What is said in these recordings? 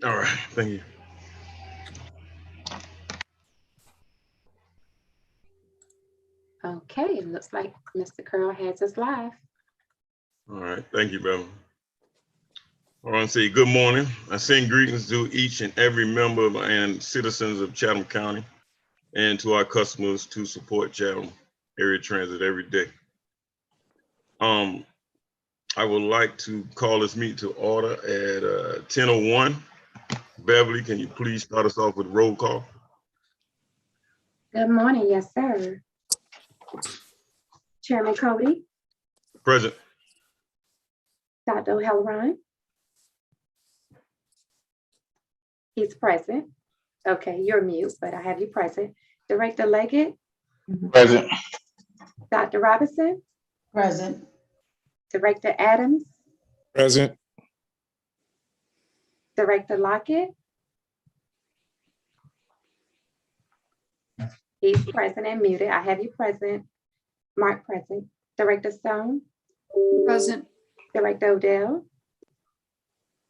All right, thank you. Okay, it looks like Mr. Curl has us live. All right, thank you, Beverly. I want to say good morning. I send greetings to each and every member and citizens of Chatham County and to our customers to support Chatham area transit every day. I would like to call this meeting to order at 10:01. Beverly, can you please start us off with roll call? Good morning, yes, sir. Chairman Cody, Present. Dr. O'Halloran. He's present. Okay, you're mute, but I have you present. Director Leggett. Present. Dr. Robinson. Present. Director Adams. Present. Director Lockett. He's present and muted. I have you present. Mark present. Director Stone. Present. Director Odell.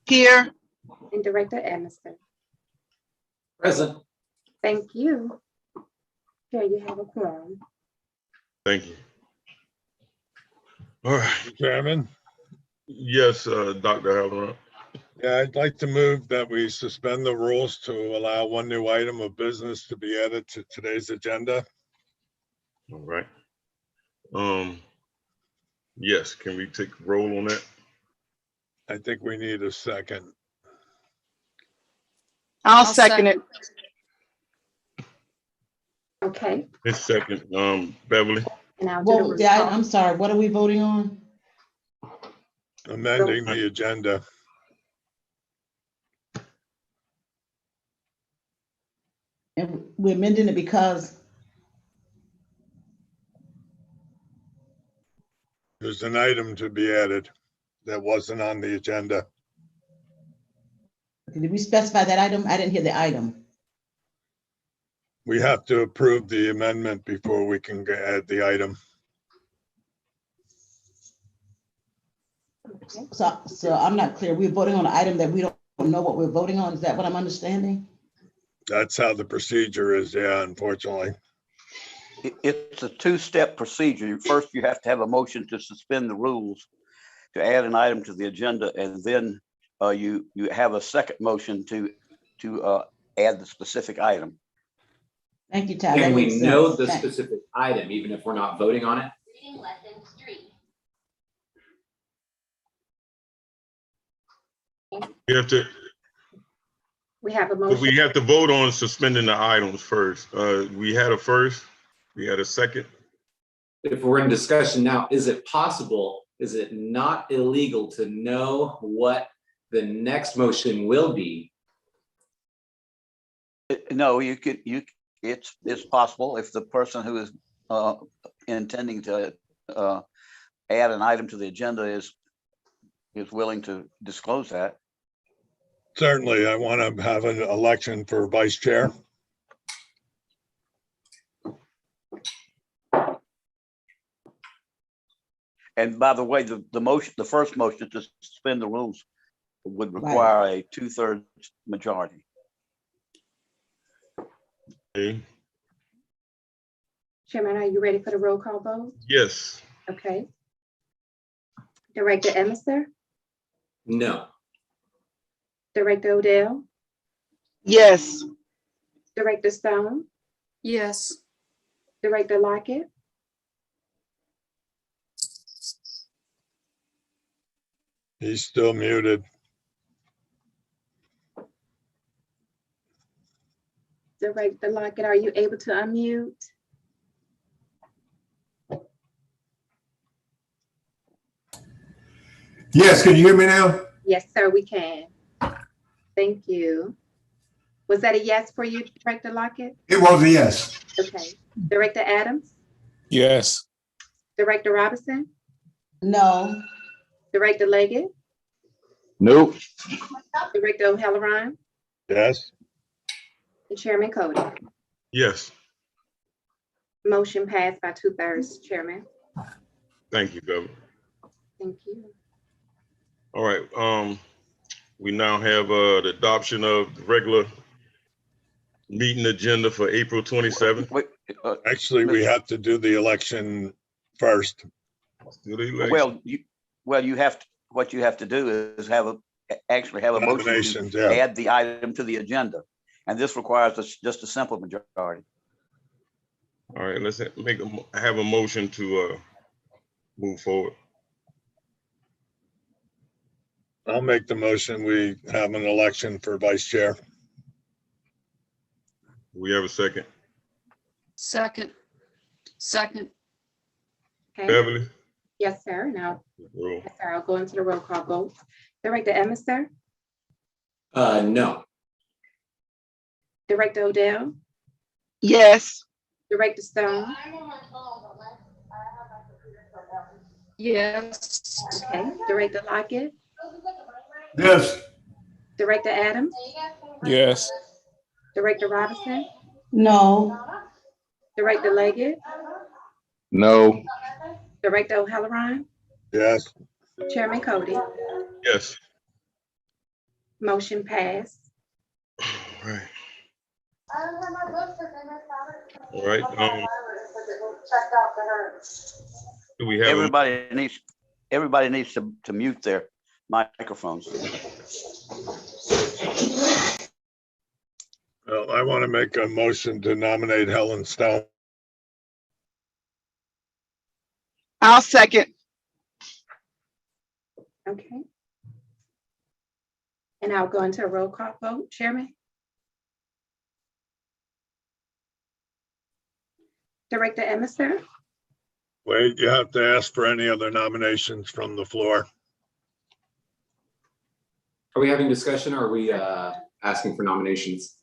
Here. And Director Emerson. Present. Thank you. Here you have a quorum. Thank you. All right. Chairman, Yes, Dr. Halloran. yeah, I'd like to move that we suspend the rules to allow one new item of business to be added to today's agenda. All right. Yes, can we take roll on that? I think we need a second. I'll second it. Okay. It's second. Beverly. And I'll do the Well, roll yeah, call. I'm sorry, what are we voting on? Amending the agenda. And we're amending it because, There's an item to be added that wasn't on the agenda. did we specify that item? I didn't hear the item. We have to approve the amendment before we can add the item. Okay. So I'm not clear. We're voting on an item that we don't know what we're voting on. Is that what I'm understanding? That's how the procedure is, yeah, unfortunately. It's a two-step procedure. First, you have to have a motion to suspend the rules to add an item to the agenda, and then you have a second motion to add the specific item. Thank you, Ty. Can That we makes know sense. the Thanks. specific item, even if we're not voting on it? We have to, We have a but motion. we have to vote on suspending the items first. We had a first, we had a second. If we're in discussion now, is it possible, is it not illegal to know what the next motion will be? No, it's possible if the person who is intending to add an item to the agenda is willing to disclose that. Certainly, I want to have an election for vice chair. And by the way, the first motion to suspend the rules would require a 2/3 majority. Okay. Chairman, are you ready for the roll call vote? Yes. Okay. Director Emerson, No. Director Odell, Yes. Director Stone, Yes. Director Lockett, He's still muted. Director Lockett, are you able to unmute? Yes, can you hear me now? Yes, sir, we can. Thank you. Was that a yes for you, Director Lockett? It was a yes. Okay. Director Adams, Yes. Director Robinson, No. Director Leggett, Nope. Director O'Halloran, Yes, and Chairman Cody. Yes. Motion passed by 2/3, Chairman. Thank you, Governor. Thank you. All right. We now have the adoption of the regular meeting agenda for April 27th. Wait, Actually, we have to do the election first. Still the election. what you have to do is actually have a motion Nominations, to yeah. add the item to the agenda. And this requires just a simple majority. All right, let's have a motion to move forward. I'll make the motion. We have an election for vice chair. We have a second. Second. Okay, Beverly? yes, sir. Now, Roll. yes, sir, I'll go into the roll call vote. Director Emerson, No. Director Odell, Yes. Director Stone, Yes. okay, Director Lockett, Yes. Director Adams, Yes. Director Robinson, No. Director Leggett, No. Director O'Halloran, Yes. Chairman Cody. Yes. Motion passed. All right. All right. Do we have Everybody needs to mute their microphones. Well, I want to make a motion to nominate Helen Stone. I'll second. Okay. And I'll go into a roll call vote. Chairman? Director Emerson, Wait, you have to ask for any other nominations from the floor. Are we having discussion or are we asking for nominations?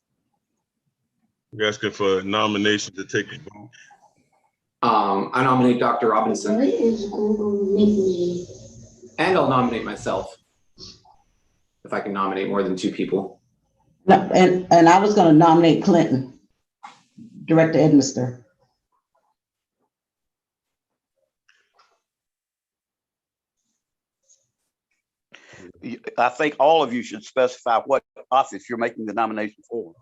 We're asking for nomination to take a vote. I nominate Dr. Robinson. And I'll nominate myself. If I can nominate more than 2 people. No, and I was gonna nominate Clinton, Director Edmiston. I think all of you should specify what office you're making the nomination for.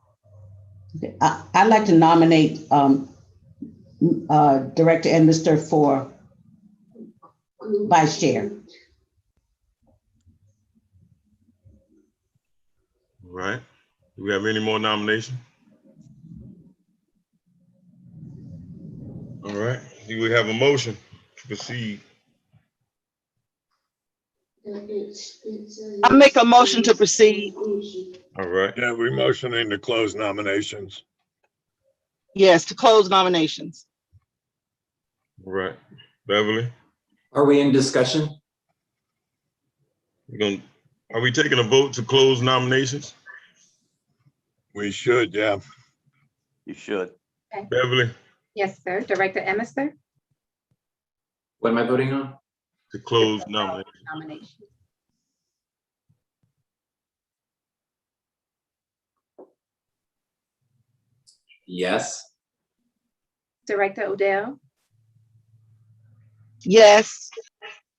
I'd like to nominate Director Edmiston for vice chair. All right. Do we have any more nominations? All right. Do we have a motion to proceed? I make a motion to proceed. All right. Yeah, we're motioning to close nominations. Yes, to close nominations. All right. Beverly, Are we in discussion? are we taking a vote to close nominations? We should, yeah. You should. Beverly, yes, sir. Director Emerson, What am I voting on? to close nominations. nomination. Yes. Director Odell, Yes.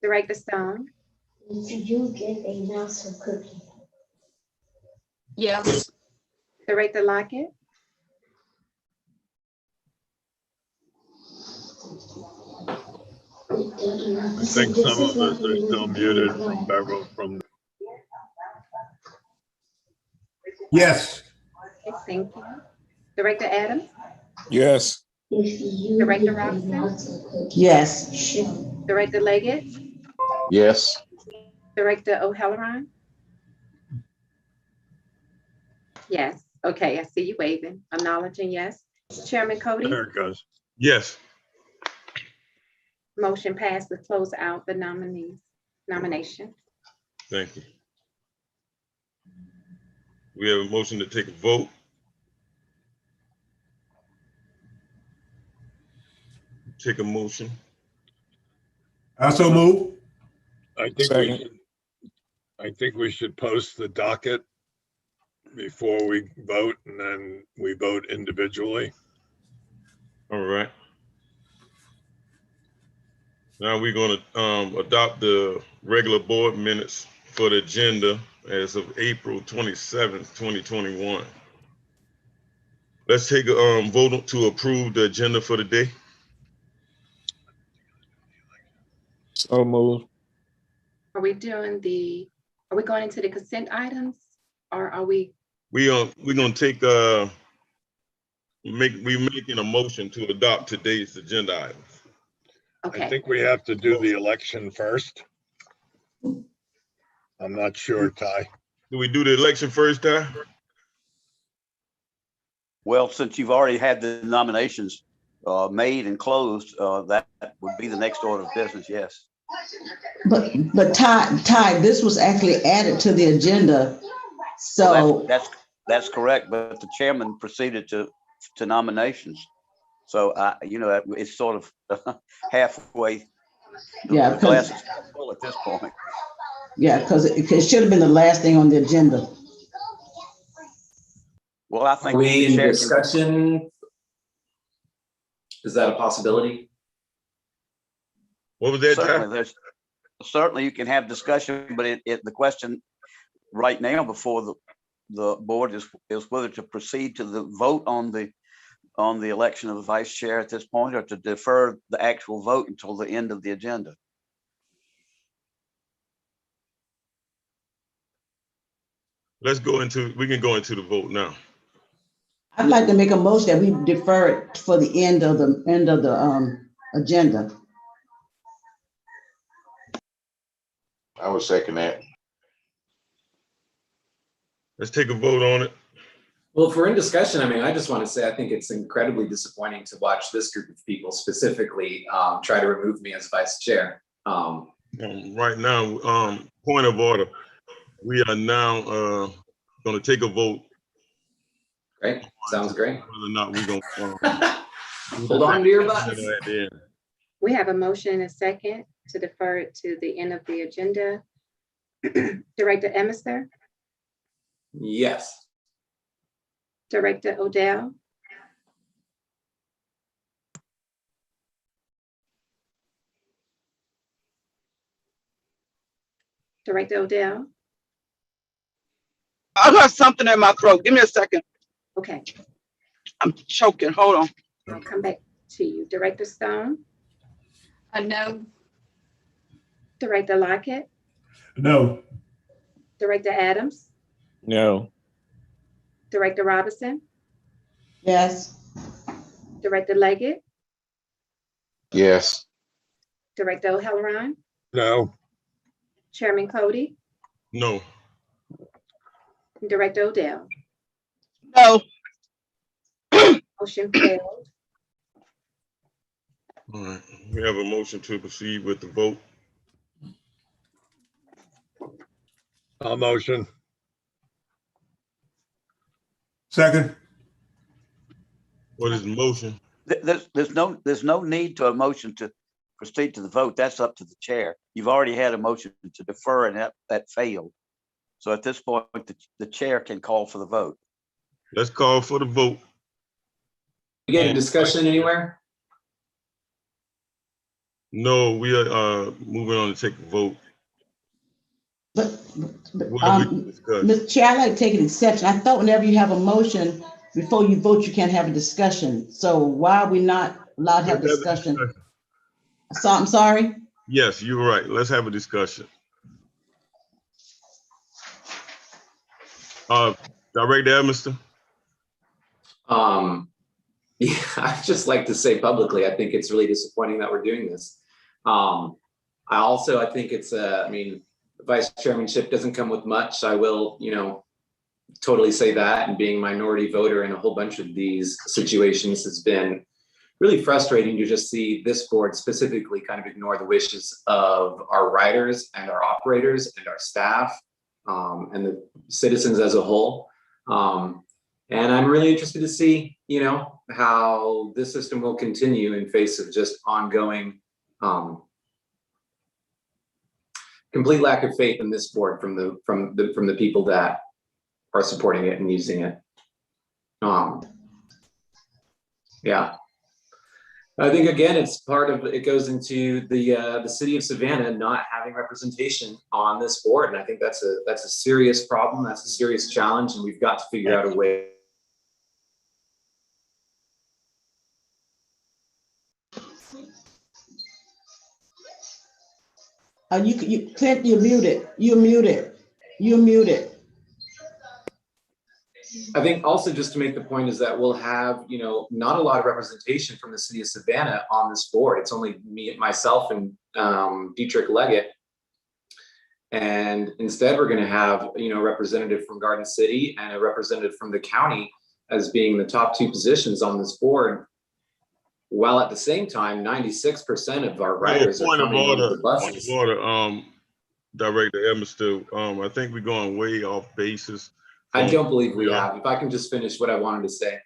Director Stone, Did you get a mouse or cookie? Yes. Director Lockett, I think some of us are still muted from Beverly, from Yes. okay, thank you. Director Adams, Yes. Director Robinson, Yes. Director Leggett, Yes. Director O'Halloran. Yes, okay, I see you waving, acknowledging yes. Chairman Cody, there it goes. Yes. motion passed to close out the nomination. Thank you. We have a motion to take a vote. Take a motion. Also move. Second. I think we should post the docket before we vote, and then we vote individually. All right. Now we're going to adopt the regular board minutes for the agenda as of April 27th, 2021. Let's take a vote to approve the agenda for the day. So moved. Are we going into the consent items or are we? We're gonna take we're making a motion to adopt today's agenda items. I Okay, think we have to do the election first. I'm not sure, Ty. Do we do the election first, Ty? Well, since you've already had the nominations made and closed, that would be the next order of business, yes. But Ty, this was actually added to the agenda. So, Well, that's correct, but the chairman proceeded to nominations. So, it's sort of halfway. yeah, The glass is full at this point. yeah, because it should have been the last thing on the agenda. Well, I Are think we the in chair can- discussion? Is that a possibility? What was that, Ty? Certainly you can have discussion, but the question right now before the board is whether to proceed to the vote on the election of the vice chair at this point, or to defer the actual vote until the end of the agenda. We can go into the vote now. I'd like to make a motion that we defer it for the end of the agenda. I would second that. Let's take a vote on it. Well, if we're in discussion, I mean, I just want to say I think it's incredibly disappointing to watch this group of people specifically try to remove me as vice chair. Right now, point of order. We are now going to take a vote. Great, sounds great. Whether or not we're going to Hold on to your butts. at the end. we have a motion and a second to defer it to the end of the agenda. Director Emister, Yes. Director Odell, Director Odell. I got something in my throat. Give me a second. Okay, I'm choking. Hold on. I'll come back to you. Director Stone, No. Director Lockett, No. Director Adams, No. Director Robinson, Yes, Director Leggett, Yes. Director O'Halloran, No, Chairman Cody, No. and Director Odell. No. Motion failed. All right. We have a motion to proceed with the vote. I'll motion. Second. What is the motion? There's no need to a motion to proceed to the vote. That's up to the chair. You've already had a motion to defer and that failed. So at this point, the chair can call for the vote. Let's call for the vote. You get a discussion anywhere? No, we are moving on to take a vote. but, What are we discussing? Mr. Chair, I'd like to take an exception. I thought whenever you have a motion, before you vote, you can't have a discussion. So why are we not allowed to have a discussion? So I'm sorry? Yes, you're right. Let's have a discussion. Director Emister. Yeah, I'd just like to say publicly, I think it's really disappointing that we're doing this. I think it's, I mean, the vice chairmanship doesn't come with much. I will, totally say that. And being a minority voter in a whole bunch of these situations has been really frustrating to just see this board specifically kind of ignore the wishes of our riders and our operators and our staff and the citizens as a whole. And I'm really interested to see, how this system will continue in face of just ongoing complete lack of faith in this board from the people that are supporting it and using it. Yeah. I think again, it's part of, it goes into the city of Savannah not having representation on this board. And I think that's a serious problem. That's a serious challenge, and we've got to figure out a way. Clint, you're muted. You're muted. You're muted. I think also just to make the point is that we'll have, not a lot of representation from the city of Savannah on this board. It's only me, myself, and Dietrich Leggett. And instead, we're going to have, a representative from Garden City and a representative from the county as being the top two positions on this board. While at the same time, 96% of our riders are coming on the buses. Point of order, Director Edmiston, I think we're going way off basis. I don't believe we have. If I can just finish what I wanted to say,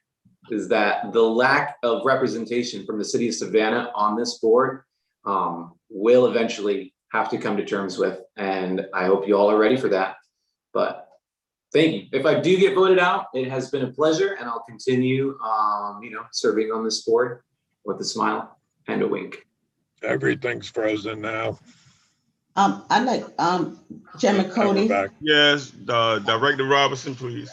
is that the lack of representation from the city of Savannah on this board will eventually have to come to terms with. And I hope you all are ready for that. But thank you. If I do get voted out, it has been a pleasure, and I'll continue, serving on this board with a smile and a wink. Everything's frozen now. I'd like, Chairman Cody. Yes, Director Robinson, please.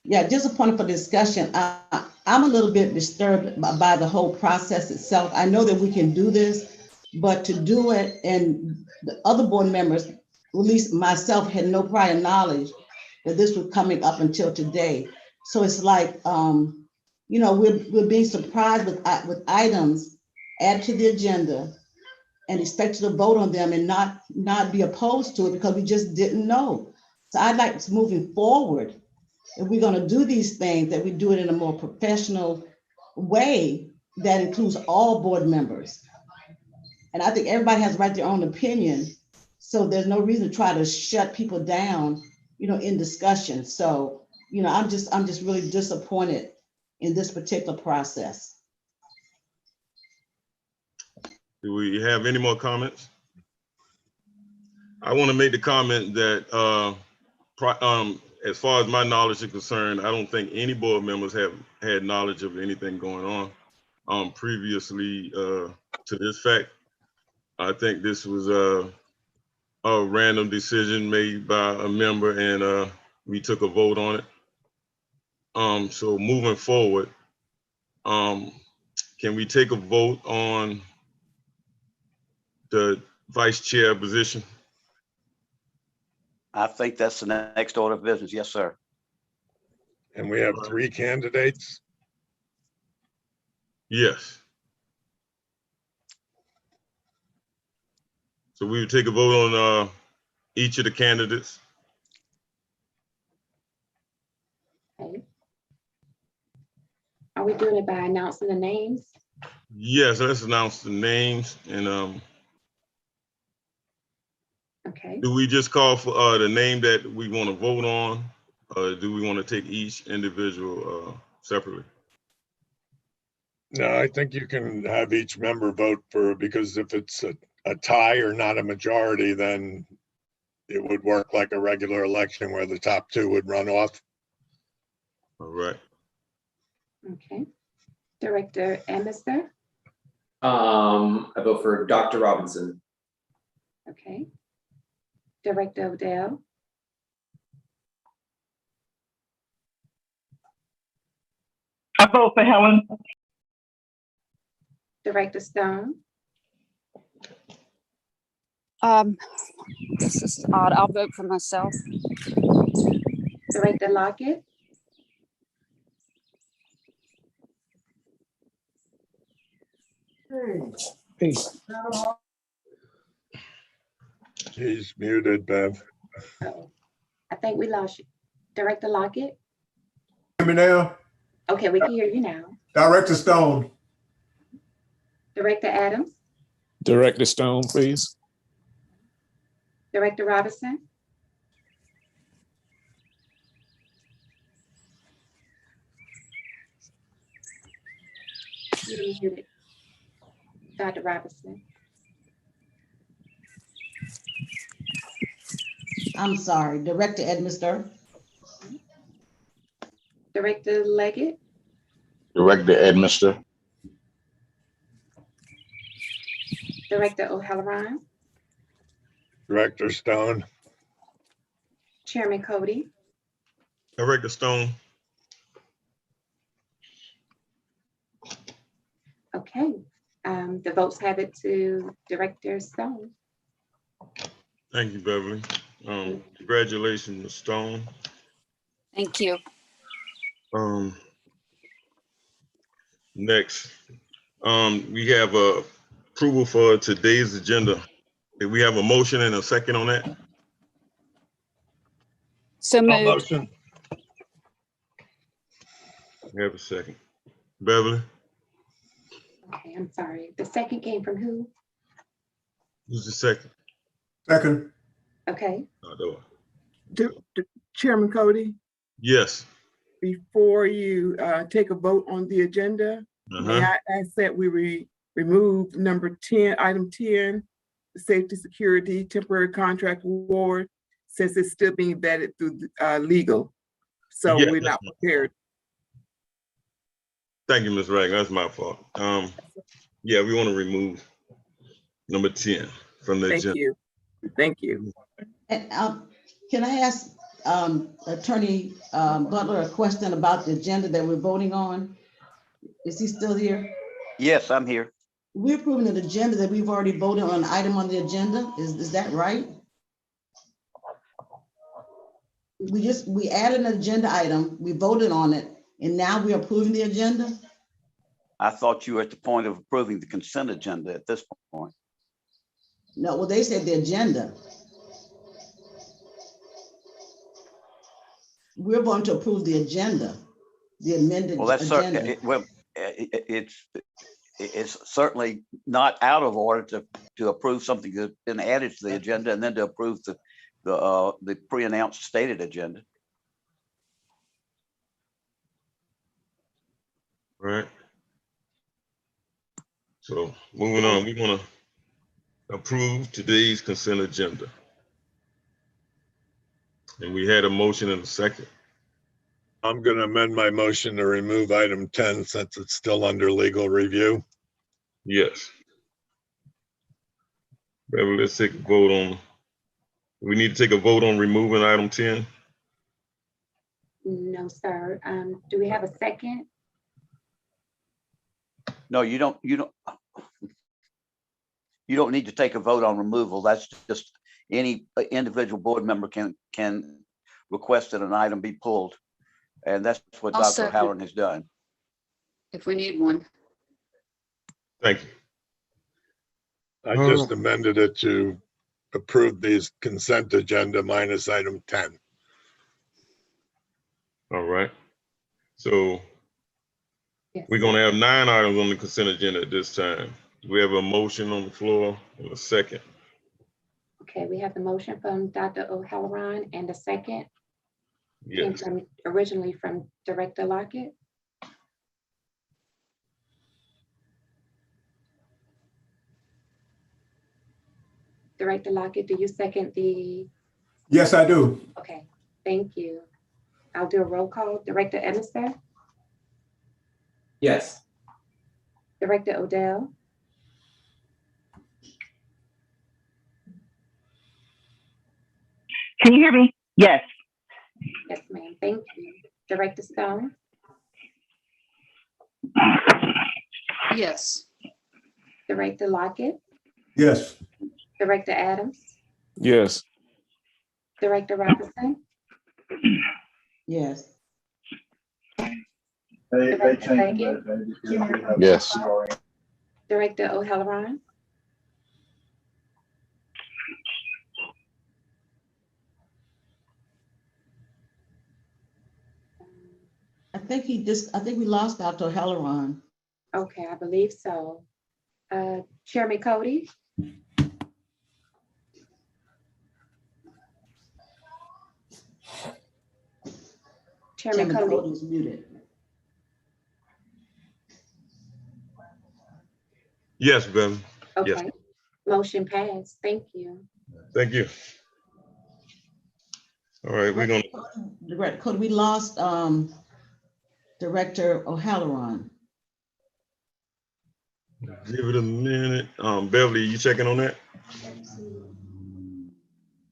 Yeah, just a point for discussion. I'm a little bit disturbed by the whole process itself. I know that we can do this, but to do it, and the other board members, at least myself, had no prior knowledge that this was coming up until today. So it's like, we're being surprised with items added to the agenda and expected to vote on them and not be opposed to it because we just didn't know. So I'd like to, moving forward, if we're going to do these things, that we do it in a more professional way that includes all board members. And I think everybody has right their own opinion. So there's no reason to try to shut people down, in discussion. So, I'm just really disappointed in this particular process. Do we have any more comments? I want to make the comment that as far as my knowledge is concerned, I don't think any board members have had knowledge of anything going on previously to this fact. I think this was a random decision made by a member, and we took a vote on it. So moving forward, can we take a vote on the vice chair position? I think that's the next order of business. Yes, sir. And we have 3 candidates. Yes. So we would take a vote on each of the candidates. Okay. Are we doing it by announcing the names? Yes, let's announce the names. And Okay. do we just call for the name that we want to vote on? Do we want to take each individual separately? No, I think you can have each member vote because if it's a tie or not a majority, then it would work like a regular election where the top 2 would run off. All right. Okay. Director Edmiston? I vote for Dr. Robinson. Okay. Director Odell? I vote for Helen. Director Stone? This is odd. I'll vote for myself. Director Lockett? Peace. He's muted, Bev. Oh, I think we lost you. Director Lockett? Hear me now? Okay, we can hear you now. Director Stone. Director Adams? Director Stone, please. Director Robinson? You're muted. Dr. Robinson? I'm sorry, Director Edmiston. Director Leggett? Director Edmiston. Director O'Halloran, Director Stone, Chairman Cody, Director Stone. okay. The votes have it to Director Stone. Thank you, Beverly. Congratulations, Ms. Stone. Thank you. Next, we have approval for today's agenda. Do we have a motion and a second on that? So I'll moved. motion. We have a second. Beverly, Okay, I'm sorry. The second came from who? who's the second? Second. Okay, Chairman Cody, Yes. before you take a vote on the agenda, may I ask that we remove number 10, item 10, the safety security temporary contract award, since it's still being vetted through legal. So Yeah, we're that's not prepared. Thank you, Ms. Ragland. That's my fault. Yeah, we want to remove number 10 from the Thank agenda. you. Thank you. And can I ask Attorney Butler a question about the agenda that we're voting on? Is he still here? Yes, I'm here. We're approving an agenda that we've already voted on, an item on the agenda. Is that right? We added an agenda item, we voted on it, and now we're approving the agenda? I thought you were at the point of approving the consent agenda at this point. No, well, they said the agenda. We're going to approve the agenda, the amended Well, that's agenda. it's certainly not out of order to approve something that's been added to the agenda and then to approve the pre-announced stated agenda. Right. So moving on, we want to approve today's consent agenda. And we had a motion and a second. I'm going to amend my motion to remove item 10 since it's still under legal review. Yes. Beverly, let's take a vote on. We need to take a vote on removing item 10. no, sir. Do we have a second? No, you don't need to take a vote on removal. That's just any individual board member can request that an item be pulled. And that's what I'll Dr. second. Halloran has done. If we need one. Thank you. I just amended it to approve these consent agenda minus item 10. All right. So Yes. we're going to have 9 items on the consent agenda at this time. We have a motion on the floor and a second. Okay, we have the motion from Dr. O'Halloran and a second. Came Yes. from originally from Director Lockett. Director Lockett, do you second the? Yes, I do. Okay, thank you. I'll do a roll call. Director Emerson, Yes. Director Odell, Can you hear me? Yes. yes, ma'am, thank you. Director Stone, Yes. Director Lockett, Yes. Director Adams, Yes. Director Robinson, Yes. Director Leggett, Yes. Director O'Halloran, I think we lost Dr. O'Halloran. okay, I believe so. Chairman Cody, Chairman Chairman Cody, Cody is muted. Yes, Beverly. Yes. okay, motion passed, thank you. Thank you. All right, we're going to. Could we lost Director O'Halloran? Give it a minute. Beverly, you checking on that?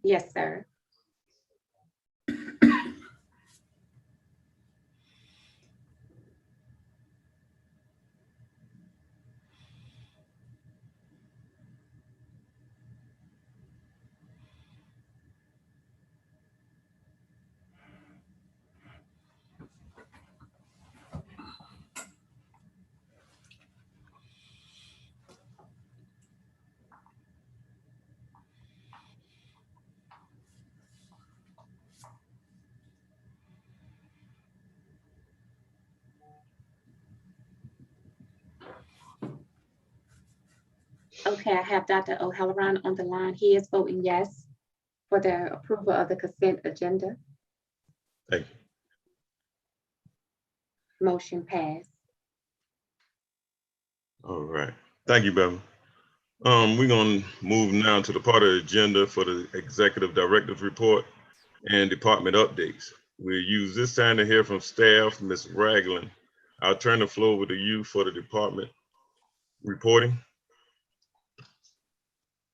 Yes, sir. Okay, I have Dr. O'Halloran on the line. He is voting yes for the approval of the consent agenda. Thank you. Motion passed. All right. Thank you, Beverly. We're gonna move now to the part of the agenda for the executive director's report and department updates. We'll use this time to hear from staff, Ms. Ragland. I'll turn the floor over to you for the department reporting.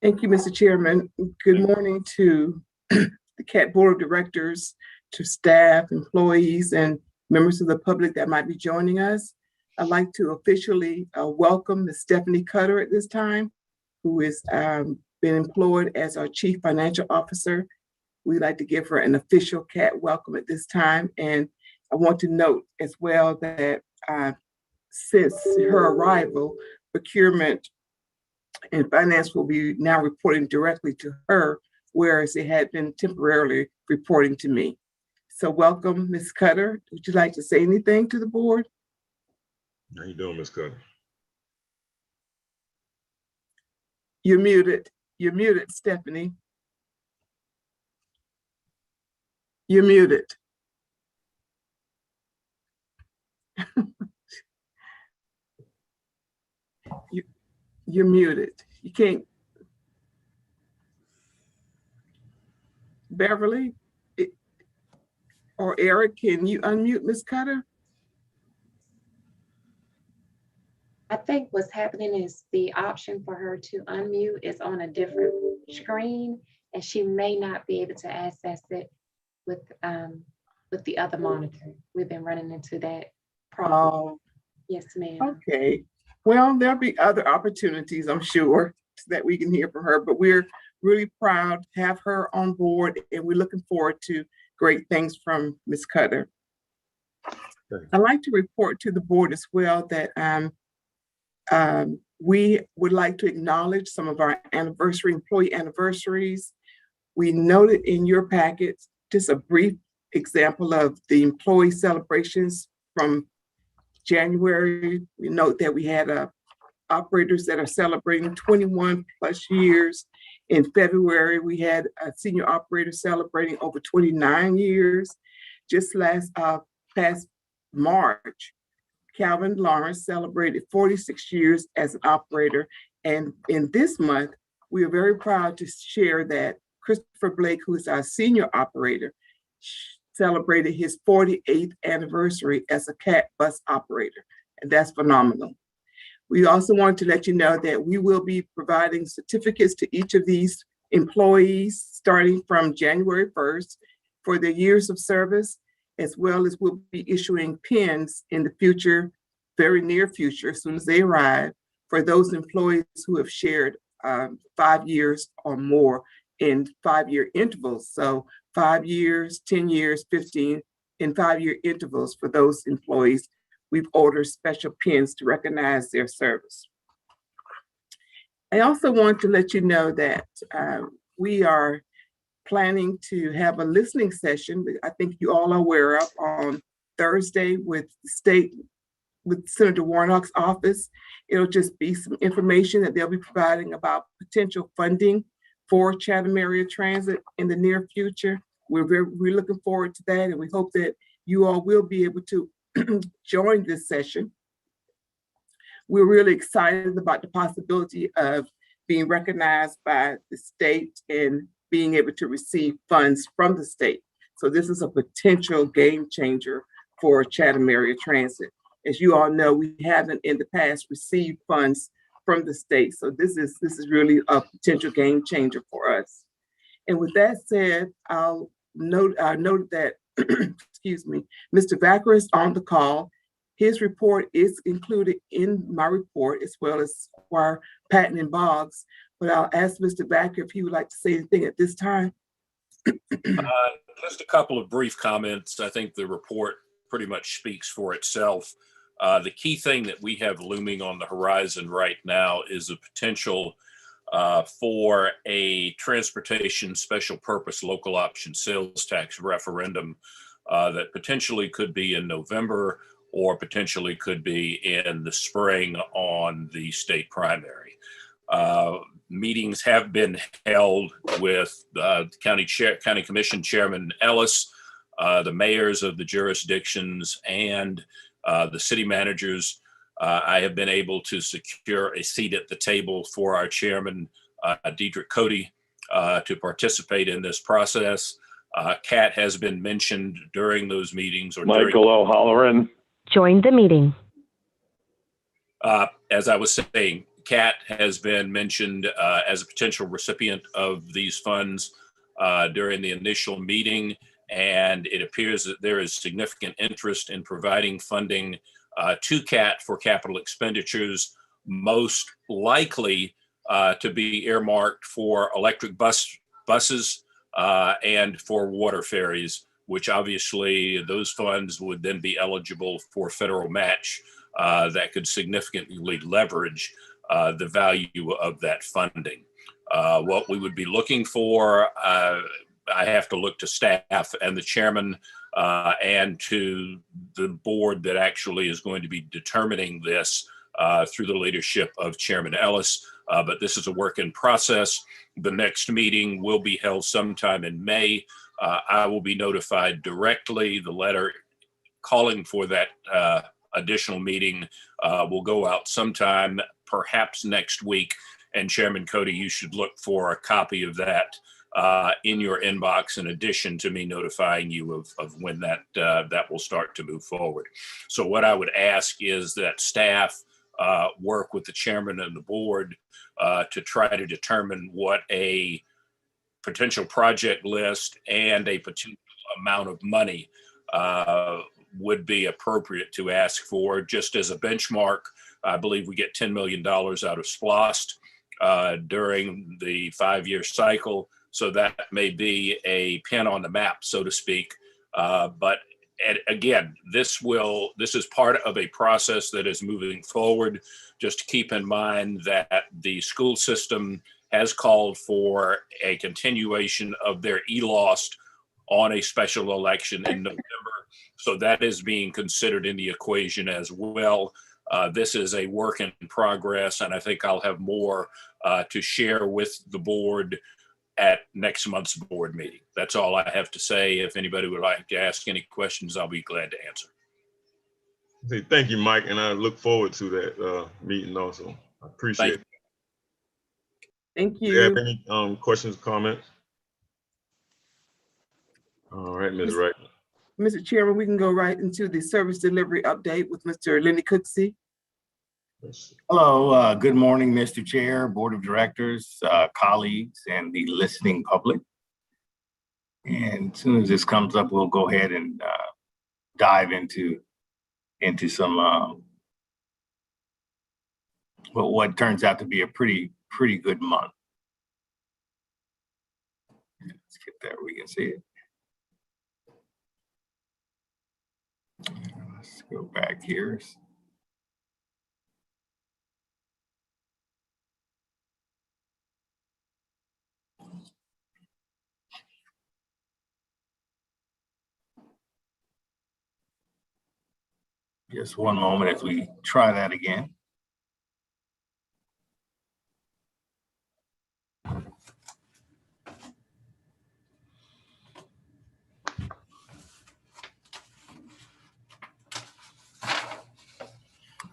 Thank you, Mr. Chairman. Good morning to the CAT Board of Directors, to staff, employees, and members of the public that might be joining us. I'd like to officially welcome Ms. Stephanie Cutter at this time, who has been employed as our Chief Financial Officer. We'd like to give her an official CAT welcome at this time. And I want to note as well that since her arrival, procurement and finance will be now reporting directly to her, whereas it had been temporarily reporting to me. So welcome, Ms. Cutter. Would you like to say anything to the board? How you doing, Ms. Cutter? You're muted. You're muted, Stephanie. You're muted. You're muted. You can't. Beverly or Eric, can you unmute Ms. Cutter? I think what's happening is the option for her to unmute is on a different screen, and she may not be able to access it with the other monitor. We've been running into that problem. Yes, ma'am. Okay. Well, there'll be other opportunities, I'm sure, that we can hear from her, but we're really proud to have her on board, and we're looking forward to great things from Ms. Cutter. I'd like to report to the board as well that we would like to acknowledge some of our employee anniversaries. We noted in your packets just a brief example of the employee celebrations from January. We note that we had operators that are celebrating 21 plus years. In February, we had a senior operator celebrating over 29 years. Just past March, Calvin Lawrence celebrated 46 years as an operator. And in this month, we are very proud to share that Christopher Blake, who is our senior operator, celebrated his 48th anniversary as a CAT bus operator. And that's phenomenal. We also want to let you know that we will be providing certificates to each of these employees starting from January 1st for their years of service, as well as we'll be issuing pins in the future, very near future, as soon as they arrive, for those employees who have shared 5 years or more in 5-year intervals. So 5 years, 10 years, 15 in 5-year intervals for those employees. We've ordered special pins to recognize their service. I also want to let you know that we are planning to have a listening session, I think you all are aware of, on Thursday with Senator Warnock's office. It'll just be some information that they'll be providing about potential funding for Chatham area transit in the near future. We're looking forward to that, and we hope that you all will be able to join this session. We're really excited about the possibility of being recognized by the state and being able to receive funds from the state. So this is a potential game changer for Chatham area transit. As you all know, we haven't in the past received funds from the state. So this is really a potential game changer for us. And with that said, I'll note that, excuse me, Mr. Backer is on the call. His report is included in my report, as well as Squire Patton and Boggs. But I'll ask Mr. Backer if he would like to say anything at this time. Just a couple of brief comments. I think the report pretty much speaks for itself. The key thing that we have looming on the horizon right now is a potential for a transportation special purpose local option sales tax referendum that potentially could be in November or potentially could be in the spring on the state primary. Meetings have been held with County Commission Chairman Ellis, the mayors of the jurisdictions, and the city managers. I have been able to secure a seat at the table for our chairman, Diedrich Cody, to participate in this process. Kat has been mentioned during those meetings. Michael O'Halloran. Join the meeting. As I was saying, Kat has been mentioned as a potential recipient of these funds during the initial meeting, and it appears that there is significant interest in providing funding to Kat for capital expenditures, most likely to be earmarked for electric buses and for water ferries, which obviously those funds would then be eligible for federal match that could significantly leverage the value of that funding. What we would be looking for, I have to look to staff and the chairman and to the board that actually is going to be determining this through the leadership of Chairman Ellis. But this is a work in process. The next meeting will be held sometime in May. I will be notified directly. The letter calling for that additional meeting will go out sometime, perhaps next week. And Chairman Cody, you should look for a copy of that in your inbox, in addition to me notifying you of when that will start to move forward. So what I would ask is that staff work with the chairman and the board to try to determine what a potential project list and a potential amount of money would be appropriate to ask for. Just as a benchmark, I believe we get $10 million out of SPLOST during the 5-year cycle. So that may be a pin on the map, so to speak. But again, this is part of a process that is moving forward. Just keep in mind that the school system has called for a continuation of their ELOST on a special election in November. So that is being considered in the equation as well. This is a work in progress, and I think I'll have more to share with the board at next month's board meeting. That's all I have to say. If anybody would like to ask any questions, I'll be glad to answer. Thank you, Mike, and I look forward to that meeting also. I appreciate it. Thank you. Do you have any questions, comments? All right, Ms. Wright. Mr. Chairman, we can go right into the service delivery update with Mr. Lenny Cooksey. Hello, good morning, Mr. Chair, Board of Directors, colleagues, and the listening public. And as soon as this comes up, we'll go ahead and dive into some what turns out to be a pretty good month. Let's get there, we can see it. Let's go back here. Just one moment as we try that again.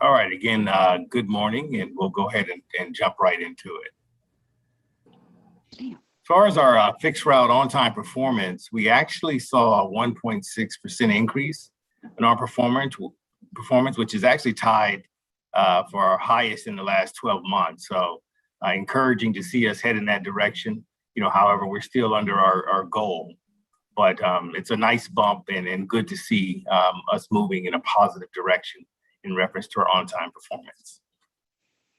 All right, again, good morning, and we'll go ahead and jump right into it. As far as our fixed route on-time performance, we actually saw a 1.6% increase in our performance, which is actually tied for our highest in the last 12 months. So encouraging to see us head in that direction. However, we're still under our goal, but it's a nice bump and good to see us moving in a positive direction in reference to our on-time performance.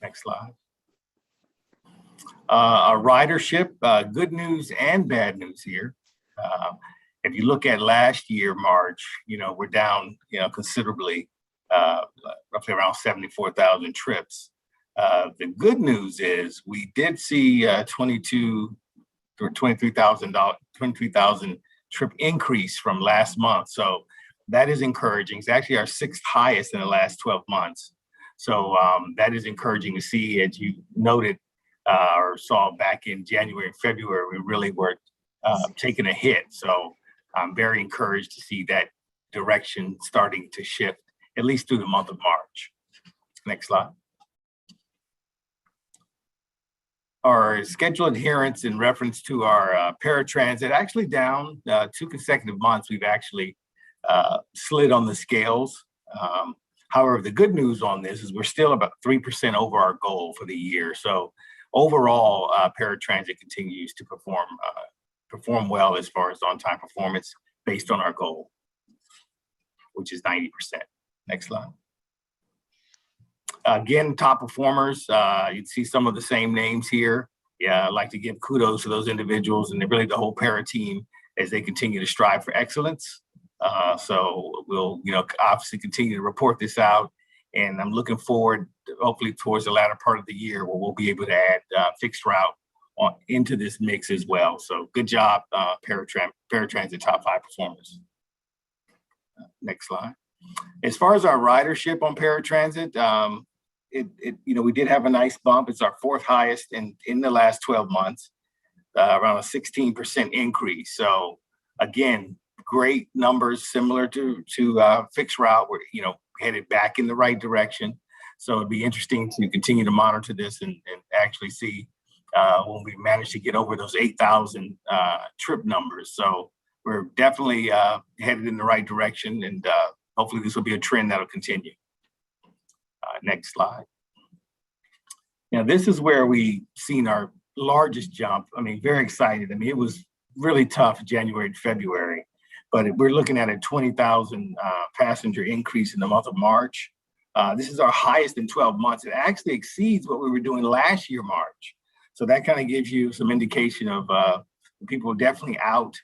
Next slide. Our ridership, good news and bad news here. If you look at last year, March, we're down, considerably, roughly around 74,000 trips. The good news is we did see 23,000 trip increase from last month. So that is encouraging. It's actually our 6th highest in the last 12 months. So that is encouraging to see. As you noted or saw back in January and February, we really were taking a hit. So I'm very encouraged to see that direction starting to shift, at least through the month of March. Next slide. Our schedule adherence in reference to our paratransit actually down 2 consecutive months. We've actually slid on the scales. However, the good news on this is we're still about 3% over our goal for the year. So overall, paratransit continues to perform well as far as on-time performance based on our goal, which is 90%. Next slide. Again, top performers, you'd see some of the same names here. Yeah, I'd like to give kudos to those individuals and really the whole para team as they continue to strive for excellence. So we'll, obviously continue to report this out, and I'm looking forward, hopefully towards the latter part of the year, where we'll be able to add fixed route into this mix as well. So good job, paratransit top 5 performers. Next slide. As far as our ridership on paratransit, we did have a nice bump. It's our 4th highest in the last 12 months, around a 16% increase. So again, great numbers similar to fixed route. We're headed back in the right direction. So it'd be interesting to continue to monitor this and actually see when we manage to get over those 8,000 trip numbers. So we're definitely headed in the right direction, and hopefully this will be a trend that'll continue. Next slide. Now, this is where we've seen our largest jump. I mean, very excited. I mean, it was really tough January and February, but we're looking at a 20,000 passenger increase in the month of March. This is our highest in 12 months. It actually exceeds what we were doing last year, March. So that kind of gives you some indication of people definitely out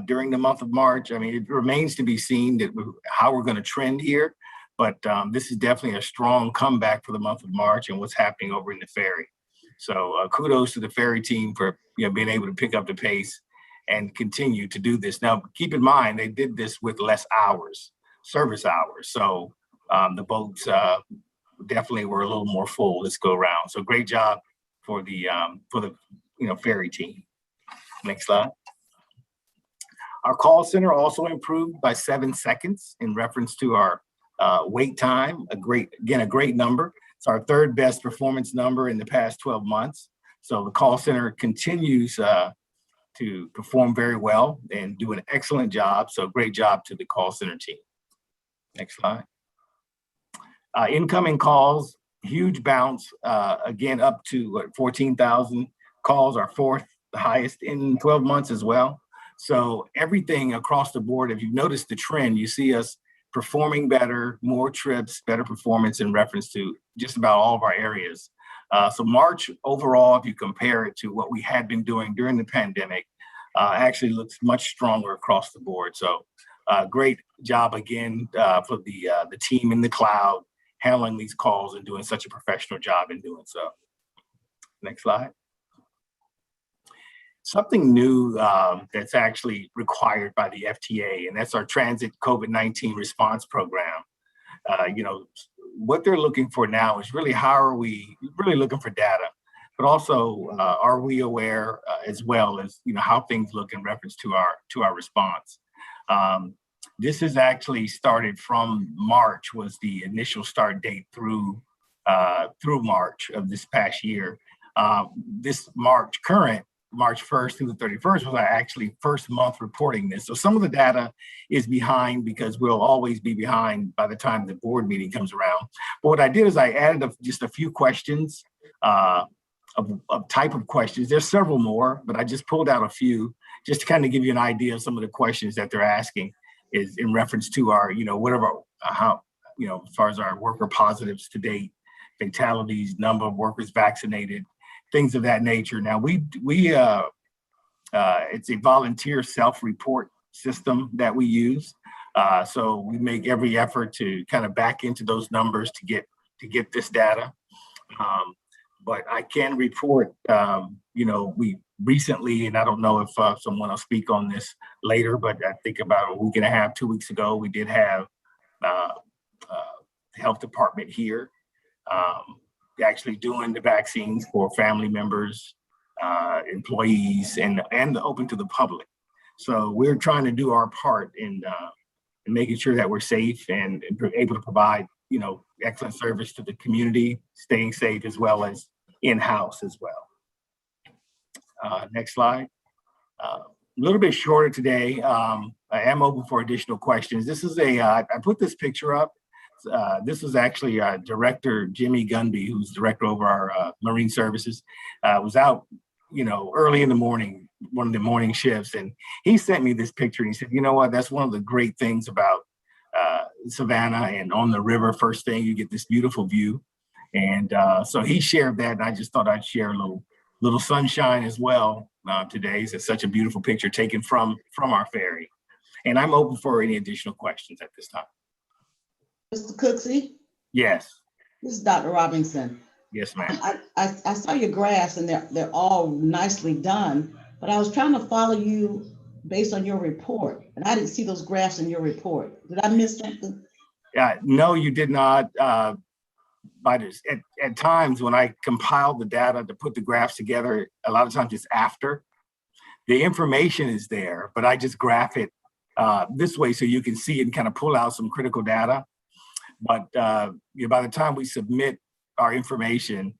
during the month of March. I mean, it remains to be seen how we're going to trend here, but this is definitely a strong comeback for the month of March and what's happening over in the ferry. So kudos to the ferry team for being able to pick up the pace and continue to do this. Now, keep in mind, they did this with less hours, service hours. So the boats definitely were a little more full this go around. So great job for the ferry team. Next slide. Our call center also improved by 7 seconds in reference to our wait time. A great number. It's our 3rd best performance number in the past 12 months. So the call center continues to perform very well and do an excellent job. So great job to the call center team. Next slide. Incoming calls, huge bounce, again, up to 14,000 calls, our 4th highest in 12 months as well. So everything across the board, if you've noticed the trend, you see us performing better, more trips, better performance in reference to just about all of our areas. So March overall, if you compare it to what we had been doing during the pandemic, actually looks much stronger across the board. So great job again for the team in the cloud, handling these calls and doing such a professional job in doing so. Next slide. Something new that's actually required by the FTA, and that's our Transit COVID-19 Response Program. What they're looking for now is really how are we really looking for data, but also are we aware as well as how things look in reference to our response. This is actually started from March, was the initial start date through March of this past year. This March current, March 1st through the 31st was our actually first month reporting this. So some of the data is behind because we'll always be behind by the time the board meeting comes around. But what I did is I added just a few questions of type of questions. There's several more, but I just pulled out a few just to kind of give you an idea of some of the questions that they're asking is in reference to our, whatever, how, as far as our worker positives to date, fatalities, number of workers vaccinated, things of that nature. Now it's a volunteer self-report system that we use. So we make every effort to kind of back into those numbers to get this data. But I can report, we recently, and I don't know if someone will speak on this later, but I think about a week and a half, 2 weeks ago, we did have the health department here actually doing the vaccines for family members, employees, and open to the public. So we're trying to do our part in making sure that we're safe and able to provide, excellent service to the community, staying safe as well as in-house as well. Next slide. A little bit shorter today. I am open for additional questions. This is I put this picture up. This was actually Director Jimmy Gunby, who's director over our Marine Services, was out, early in the morning, one of the morning shifts, and he sent me this picture. And he said, "You know what? That's one of the great things about Savannah and on the river. First thing, you get this beautiful view." And so he shared that, and I just thought I'd share a little sunshine as well today. It's such a beautiful picture taken from our ferry, and I'm open for any additional questions at this time. Mr. Cooksey? Yes. This is Dr. Robinson. Yes, ma'am. I saw your graphs and they're all nicely done, but I was trying to follow you based on your report, and I didn't see those graphs in your report. Did I miss something? No, you did not. But at times when I compile the data to put the graphs together, a lot of times it's after. The information is there, but I just graph it this way so you can see it and kind of pull out some critical data. But by the time we submit our information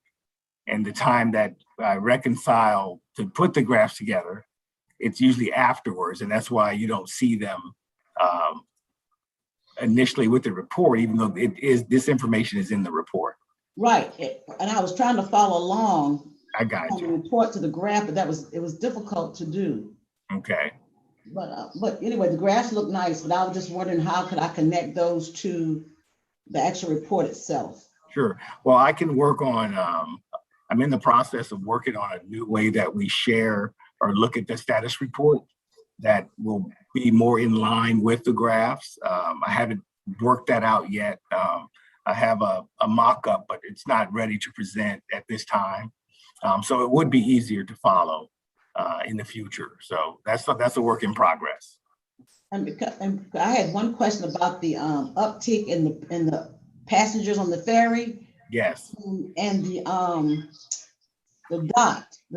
and the time that I reconcile to put the graphs together, it's usually afterwards. And that's why you don't see them initially with the report, even though this information is in the report. Right. And I was trying to follow along. I got you. From the report to the graph, but it was difficult to do. Okay. But anyway, the graphs look nice, but I was just wondering how could I connect those to the actual report itself? Sure. Well, I can work on, I'm in the process of working on a new way that we share or look at the status report that will be more in line with the graphs. I haven't worked that out yet. I have a mock-up, but it's not ready to present at this time. So it would be easier to follow in the future. So that's a work in progress. And I had one question about the uptick in the passengers on the ferry. Yes. And the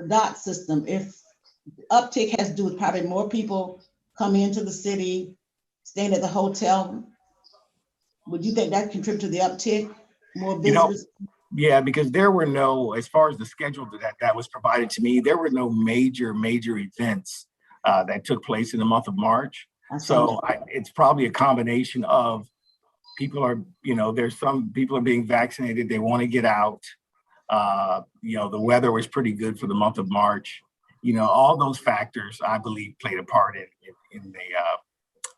dot system. If uptick has to do with probably more people coming into the city, staying at the hotel, would you think that contribute to the uptick? More visitors? Yeah, because there were no, as far as the schedule that was provided to me, there were no major events that took place in the month of March. So it's probably a combination of people are, there's some people are being vaccinated. They want to get out. The weather was pretty good for the month of March. All those factors, I believe, played a part in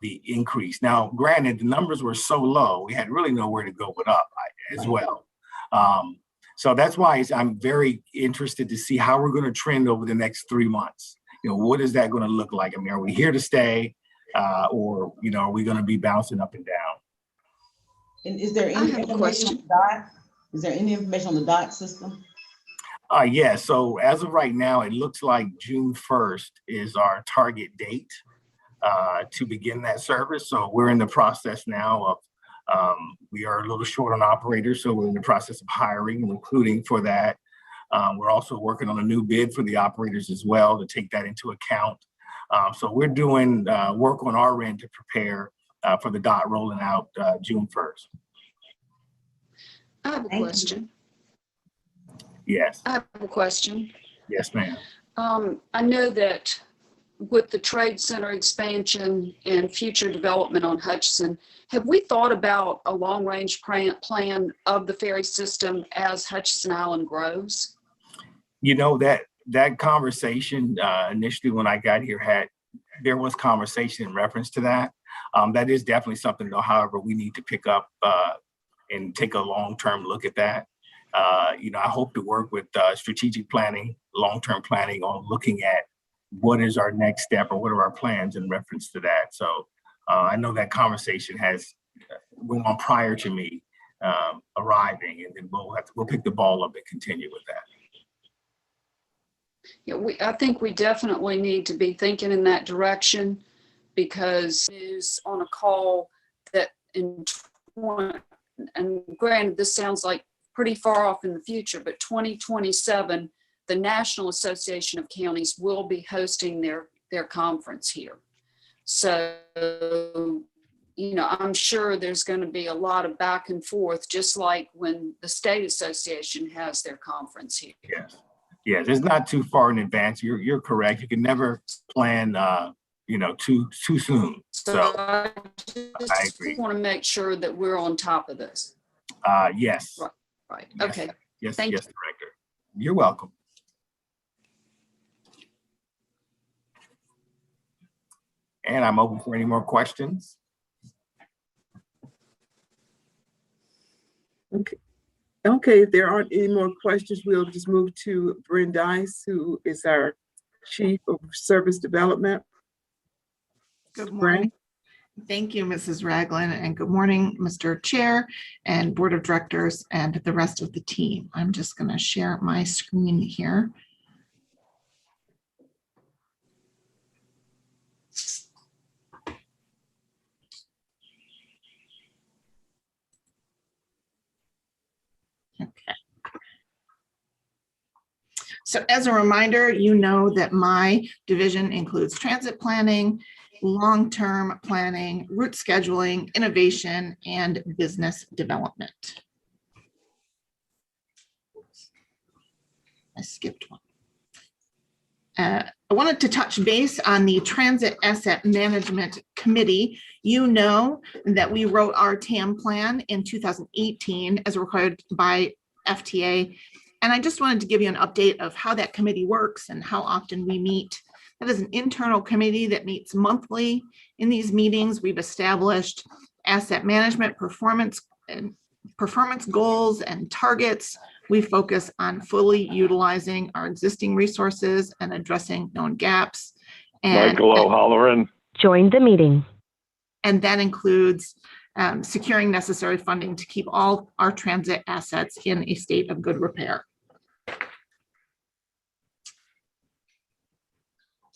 the increase. Now, granted, the numbers were so low, we had really nowhere to go but up as well. So that's why I'm very interested to see how we're going to trend over the next 3 months. What is that going to look like? I mean, are we here to stay? Or are we going to be bouncing up and down? And is there any information on the dot? Is there any information on the dot system? Yeah, so as of right now, it looks like June 1st is our target date to begin that service. So we're in the process now of, we are a little short on operators, so we're in the process of hiring and recruiting for that. We're also working on a new bid for the operators as well to take that into account. So we're doing work on our end to prepare for the dot rolling out June 1st. I have a question. Yes. I have a question. Yes, ma'am. I know that with the trade center expansion and future development on Hutchinson, have we thought about a long-range plan of the ferry system as Hutchinson Island grows? You know, that conversation initially when I got here there was conversation in reference to that. That is definitely something, though, however, we need to pick up and take a long-term look at that. You know, I hope to work with strategic planning, long-term planning on looking at what is our next step or what are our plans in reference to that. So I know that conversation went on prior to me arriving, and then we'll pick the ball up and continue with that. Yeah, I think we definitely need to be thinking in that direction, because news on a call that and granted, this sounds like pretty far off in the future, but 2027, the National Association of Counties will be hosting their conference here. So, you know, I'm sure there's going to be a lot of back and forth, just like when the State Association has their conference here. Yes, it's not too far in advance. You're correct. You can never plan, you know, too soon. So I agree. want to make sure that we're on top of this. Yes. Right. Yes. Okay. Yes. Thank Yes, Director. You're welcome. And I'm open for any more questions. Okay, if there aren't any more questions, we'll just move to Bryn Dice, who is our Chief of Service Development. Good morning. Thank you, Mrs. Ragland, and good morning, Mr. Chair and Board of Directors and the rest of the team. I'm just going to share my screen here. Okay. So as a reminder, you know that my division includes transit planning, long-term planning, route scheduling, innovation, and business development. I skipped one. I wanted to touch base on the Transit Asset Management Committee. You know that we wrote our TAM plan in 2018 as required by FTA. And I just wanted to give you an update of how that committee works and how often we meet. That is an internal committee that meets monthly. In these meetings, we've established asset management performance goals and targets. We focus on fully utilizing our existing resources and addressing known gaps. And Michael O'Halloran. Join the meeting. And that includes securing necessary funding to keep all our transit assets in a state of good repair.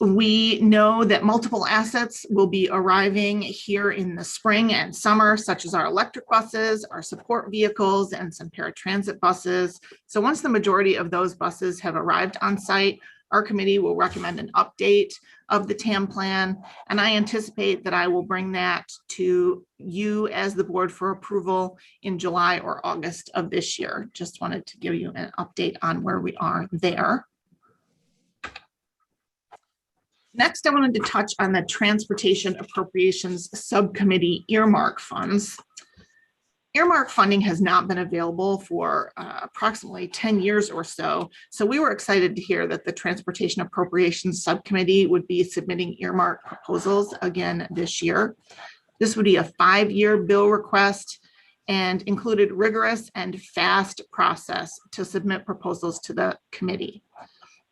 We know that multiple assets will be arriving here in the spring and summer, such as our electric buses, our support vehicles, and some paratransit buses. So once the majority of those buses have arrived on site, our committee will recommend an update of the TAM plan, and I anticipate that I will bring that to you as the board for approval in July or August of this year. Just wanted to give you an update on where we are there. Next, I wanted to touch on the Transportation Appropriations Subcommittee earmark funds. Earmark funding has not been available for approximately 10 years or so. So we were excited to hear that the Transportation Appropriations Subcommittee would be submitting earmark proposals again this year. This would be a 5-year bill request and included rigorous and fast process to submit proposals to the committee.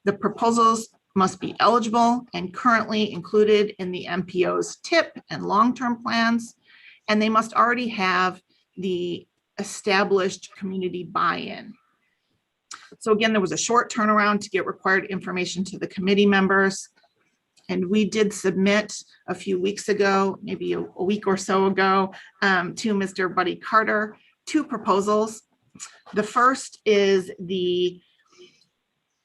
The proposals must be eligible and currently included in the MPO's TIP and long-term plans, and they must already have the established community buy-in. So again, there was a short turnaround to get required information to the committee members, and we did submit a few weeks ago, maybe a week or so ago, to Mr. Buddy Carter, 2 proposals. The first is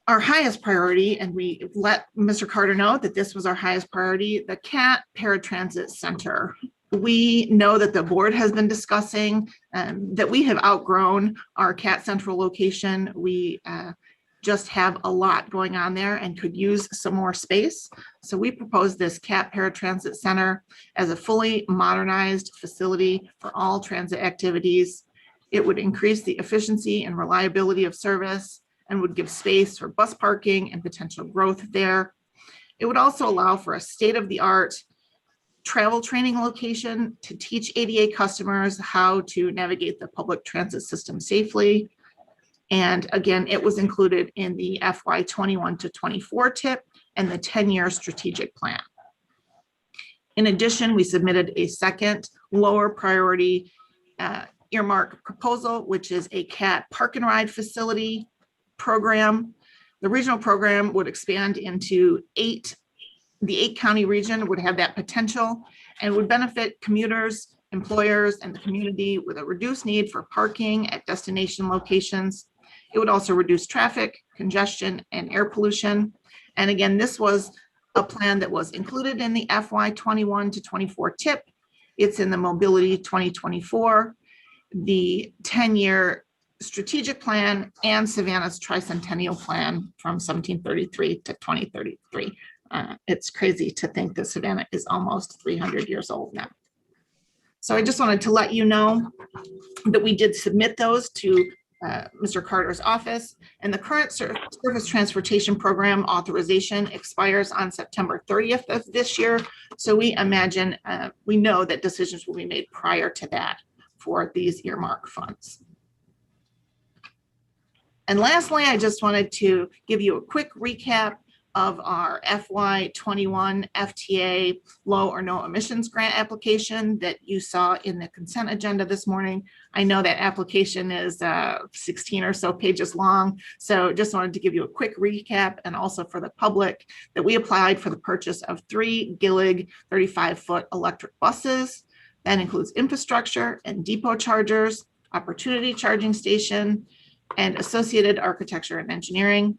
our highest priority, and we let Mr. Carter know that this was our highest priority, the CAT Paratransit Center. We know that the board has been discussing that we have outgrown our CAT Central location. We just have a lot going on there and could use some more space. So we proposed this CAT Paratransit Center as a fully modernized facility for all transit activities. It would increase the efficiency and reliability of service and would give space for bus parking and potential growth there. It would also allow for a state-of-the-art travel training location to teach ADA customers how to navigate the public transit system safely. And again, it was included in the FY 21 to 24 TIP and the 10-year strategic plan. In addition, we submitted a second lower priority earmark proposal, which is a CAT park and ride facility program. The regional program would expand into the 8-county region would have that potential and would benefit commuters, employers, and the community with a reduced need for parking at destination locations. It would also reduce traffic, congestion, and air pollution. And again, this was a plan that was included in the FY 21 to 24 TIP. It's in the Mobility 2024, the 10-year strategic plan, and Savannah's tricentennial plan from 1733 to 2033. It's crazy to think that Savannah is almost 300 years old now. So I just wanted to let you know that we did submit those to Mr. Carter's office, and the current surface transportation program authorization expires on September 30th of this year. So we imagine, we know that decisions will be made prior to that for these earmark funds. And lastly, I just wanted to give you a quick recap of our FY 21 FTA low or no emissions grant application that you saw in the consent agenda this morning. I know that application is 16 or so pages long. So just wanted to give you a quick recap, and also for the public that we applied for the purchase of 3 Gillig 35-foot electric buses. That includes infrastructure and depot chargers, opportunity charging station, and associated architecture and engineering.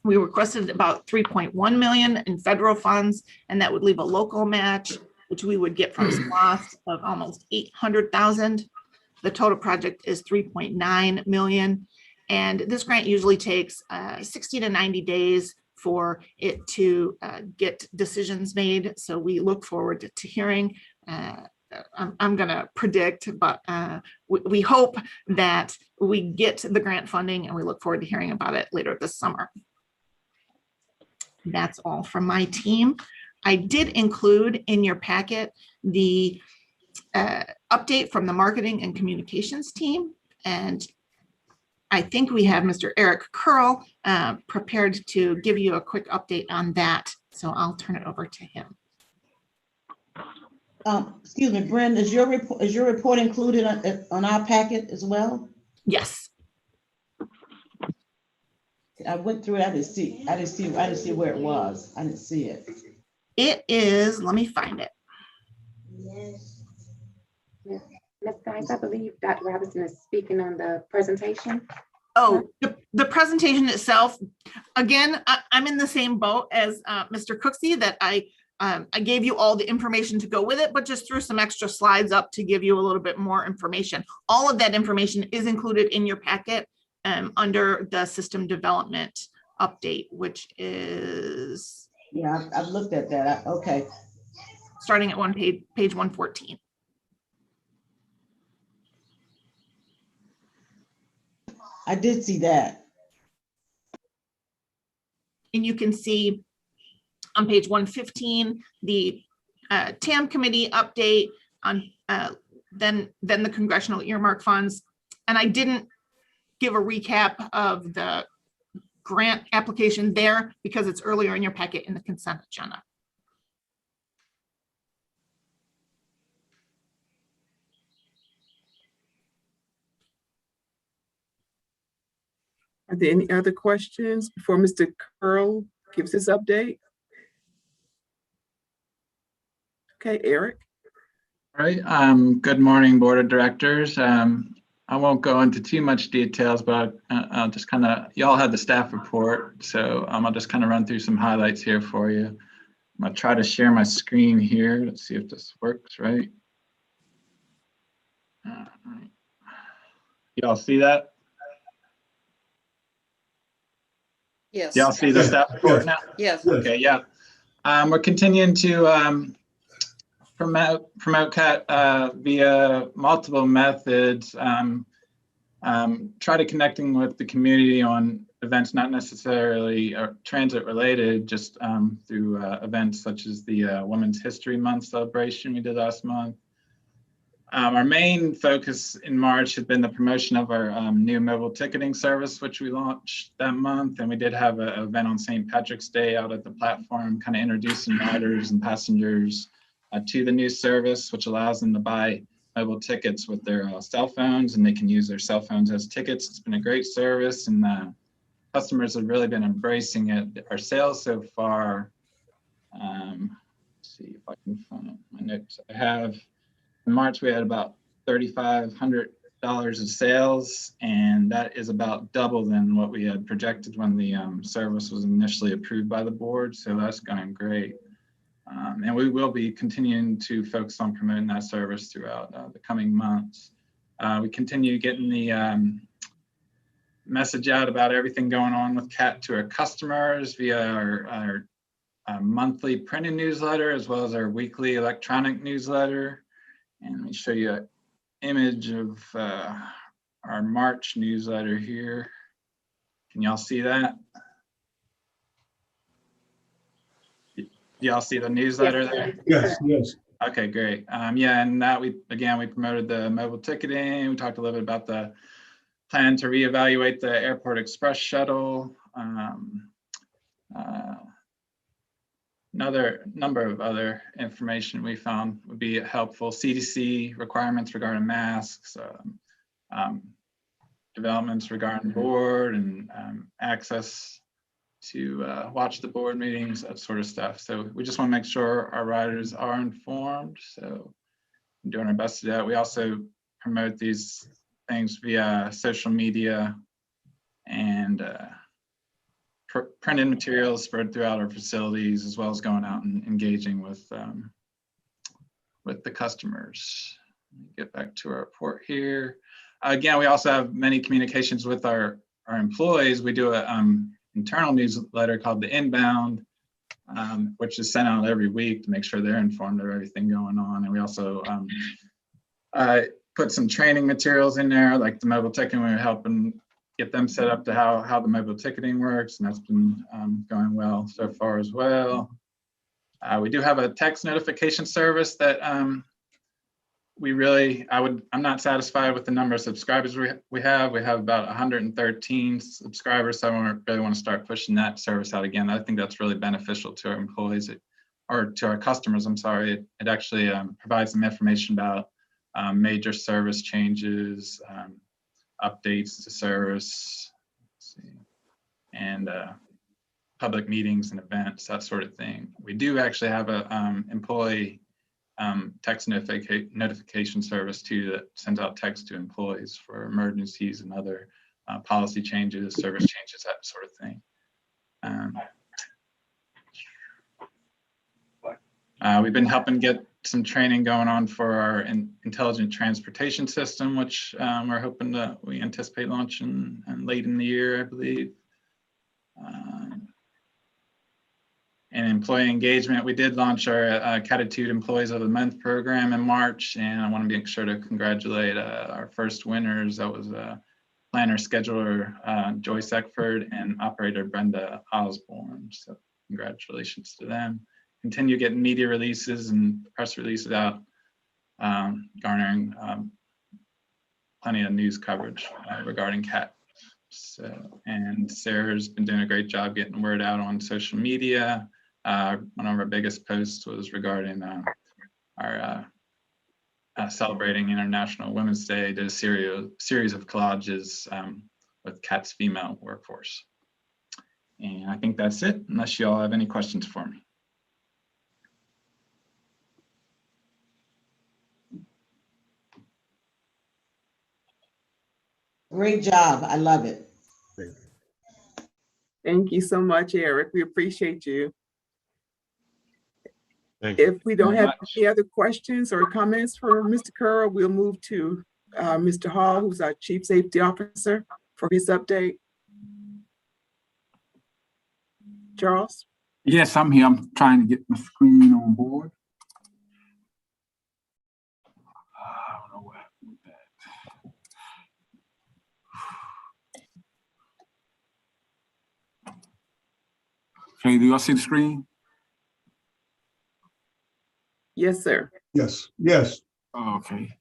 We requested about 3.1 million in federal funds, and that would leave a local match, which we would get from SPLOST of almost 800,000. The total project is 3.9 million. And this grant usually takes 60 to 90 days for it to get decisions made. So we look forward to hearing. I'm going to predict, but we hope that we get the grant funding, and we look forward to hearing about it later this summer. That's all from my team. I did include in your packet the update from the marketing and communications team. And I think we have Mr. Eric Curl prepared to give you a quick update on that. So I'll turn it over to him. Excuse me, Brenda, is your report included on our packet as well? Yes. I went through it. I didn't see where it was. I didn't see it. It is, let me find it. Yes. Ms. Guys, I believe Dr. Robinson is speaking on the presentation. Oh, the presentation itself, again, I'm in the same boat as Mr. Cooksey, that I gave you all the information to go with it, but just threw some extra slides up to give you a little bit more information. All of that information is included in your packet under the system development update, which is. Yeah, I've looked at that. Okay. Starting at page 114. I did see that. And you can see on page 115, the TAM committee update on then the congressional earmark funds. And I didn't give a recap of the grant application there because it's earlier in your packet in the consent agenda. Are there any other questions before Mr. Curl gives his update? Okay, Eric. All right. Good morning, Board of Directors. I won't go into too much details, but I'll just kind of, y'all have the staff report, so I'll just kind of run through some highlights here for you. I'm gonna try to share my screen here. Let's see if this works right. All right. Y'all see that? Yes. Y'all see the staff report now? Yes. Okay, yeah. We're continuing to promote CAT via multiple methods. Try to connecting with the community on events not necessarily transit related, just through events such as the Women's History Month celebration we did last month. Our main focus in March has been the promotion of our new mobile ticketing service, which we launched that month. And we did have an event on St. Patrick's Day out at the platform, kind of introducing riders and passengers to the new service, which allows them to buy mobile tickets with their cell phones, and they can use their cell phones as tickets. It's been a great service, and customers have really been embracing it. Our sales so far, let's see if I can find my notes. I have, in March, we had about $3,500 of sales, and that is about double than what we had projected when the service was initially approved by the board. So that's going great. And we will be continuing to focus on promoting that service throughout the coming months. We continue getting the message out about everything going on with CAT to our customers via our monthly printed newsletter, as well as our weekly electronic newsletter. And let me show you an image of our March newsletter here. Can y'all see that? Y'all see the newsletter there? Yes, yes. Okay, great. Yeah, and that we promoted the mobile ticketing. We talked a little bit about the plan to reevaluate the airport express shuttle. Another number of other information we found would be helpful. CDC requirements regarding masks, developments regarding board and access to watch the board meetings, that sort of stuff. So we just want to make sure our riders are informed. So I'm doing our best to do that. We also promote these things via social media and printed materials spread throughout our facilities, as well as going out and engaging with the customers. Get back to our report here. Again, we also have many communications with our employees. We do a internal newsletter called the Inbound, which is sent out every week to make sure they're informed of everything going on. And we also put some training materials in there, like the mobile ticketing. We're helping get them set up to how the mobile ticketing works, and that's been going well so far as well. We do have a text notification service that I'm not satisfied with the number of subscribers we have. We have about 113 subscribers, so I really want to start pushing that service out again. I think that's really beneficial to our employees, or to our customers, I'm sorry. It actually provides some information about major service changes, updates to service, and public meetings and events, that sort of thing. We do actually have a employee text notification service too, that sends out text to employees for emergencies and other policy changes, service changes, that sort of thing. We've been helping get some training going on for our intelligent transportation system, which we're hoping we anticipate launching late in the year, I believe. And employee engagement, we did launch our Catitude Employees of the Month program in March, and I want to make sure to congratulate our first winners. That was planner scheduler Joyce Eckford and operator Brenda Osborne. So congratulations to them. Continue getting media releases and press releases out, garnering plenty of news coverage regarding CAT. So, and Sarah's been doing a great job getting word out on social media. One of our biggest posts was regarding our celebrating International Women's Day. Did a series of collages with CAT's female workforce. And I think that's it, unless you all have any questions for me. Great job. I love it. Thank you so much, Eric. We appreciate you. Thank you. If we don't have any other questions or comments for Mr. Curl, we'll move to Mr. Hall, who's our Chief Safety Officer, for his update. Charles? Yes, I'm here. I'm trying to get my screen on board. I don't know what happened with that. Okay, do y'all see the screen? Yes, sir. Yes, yes. Okay.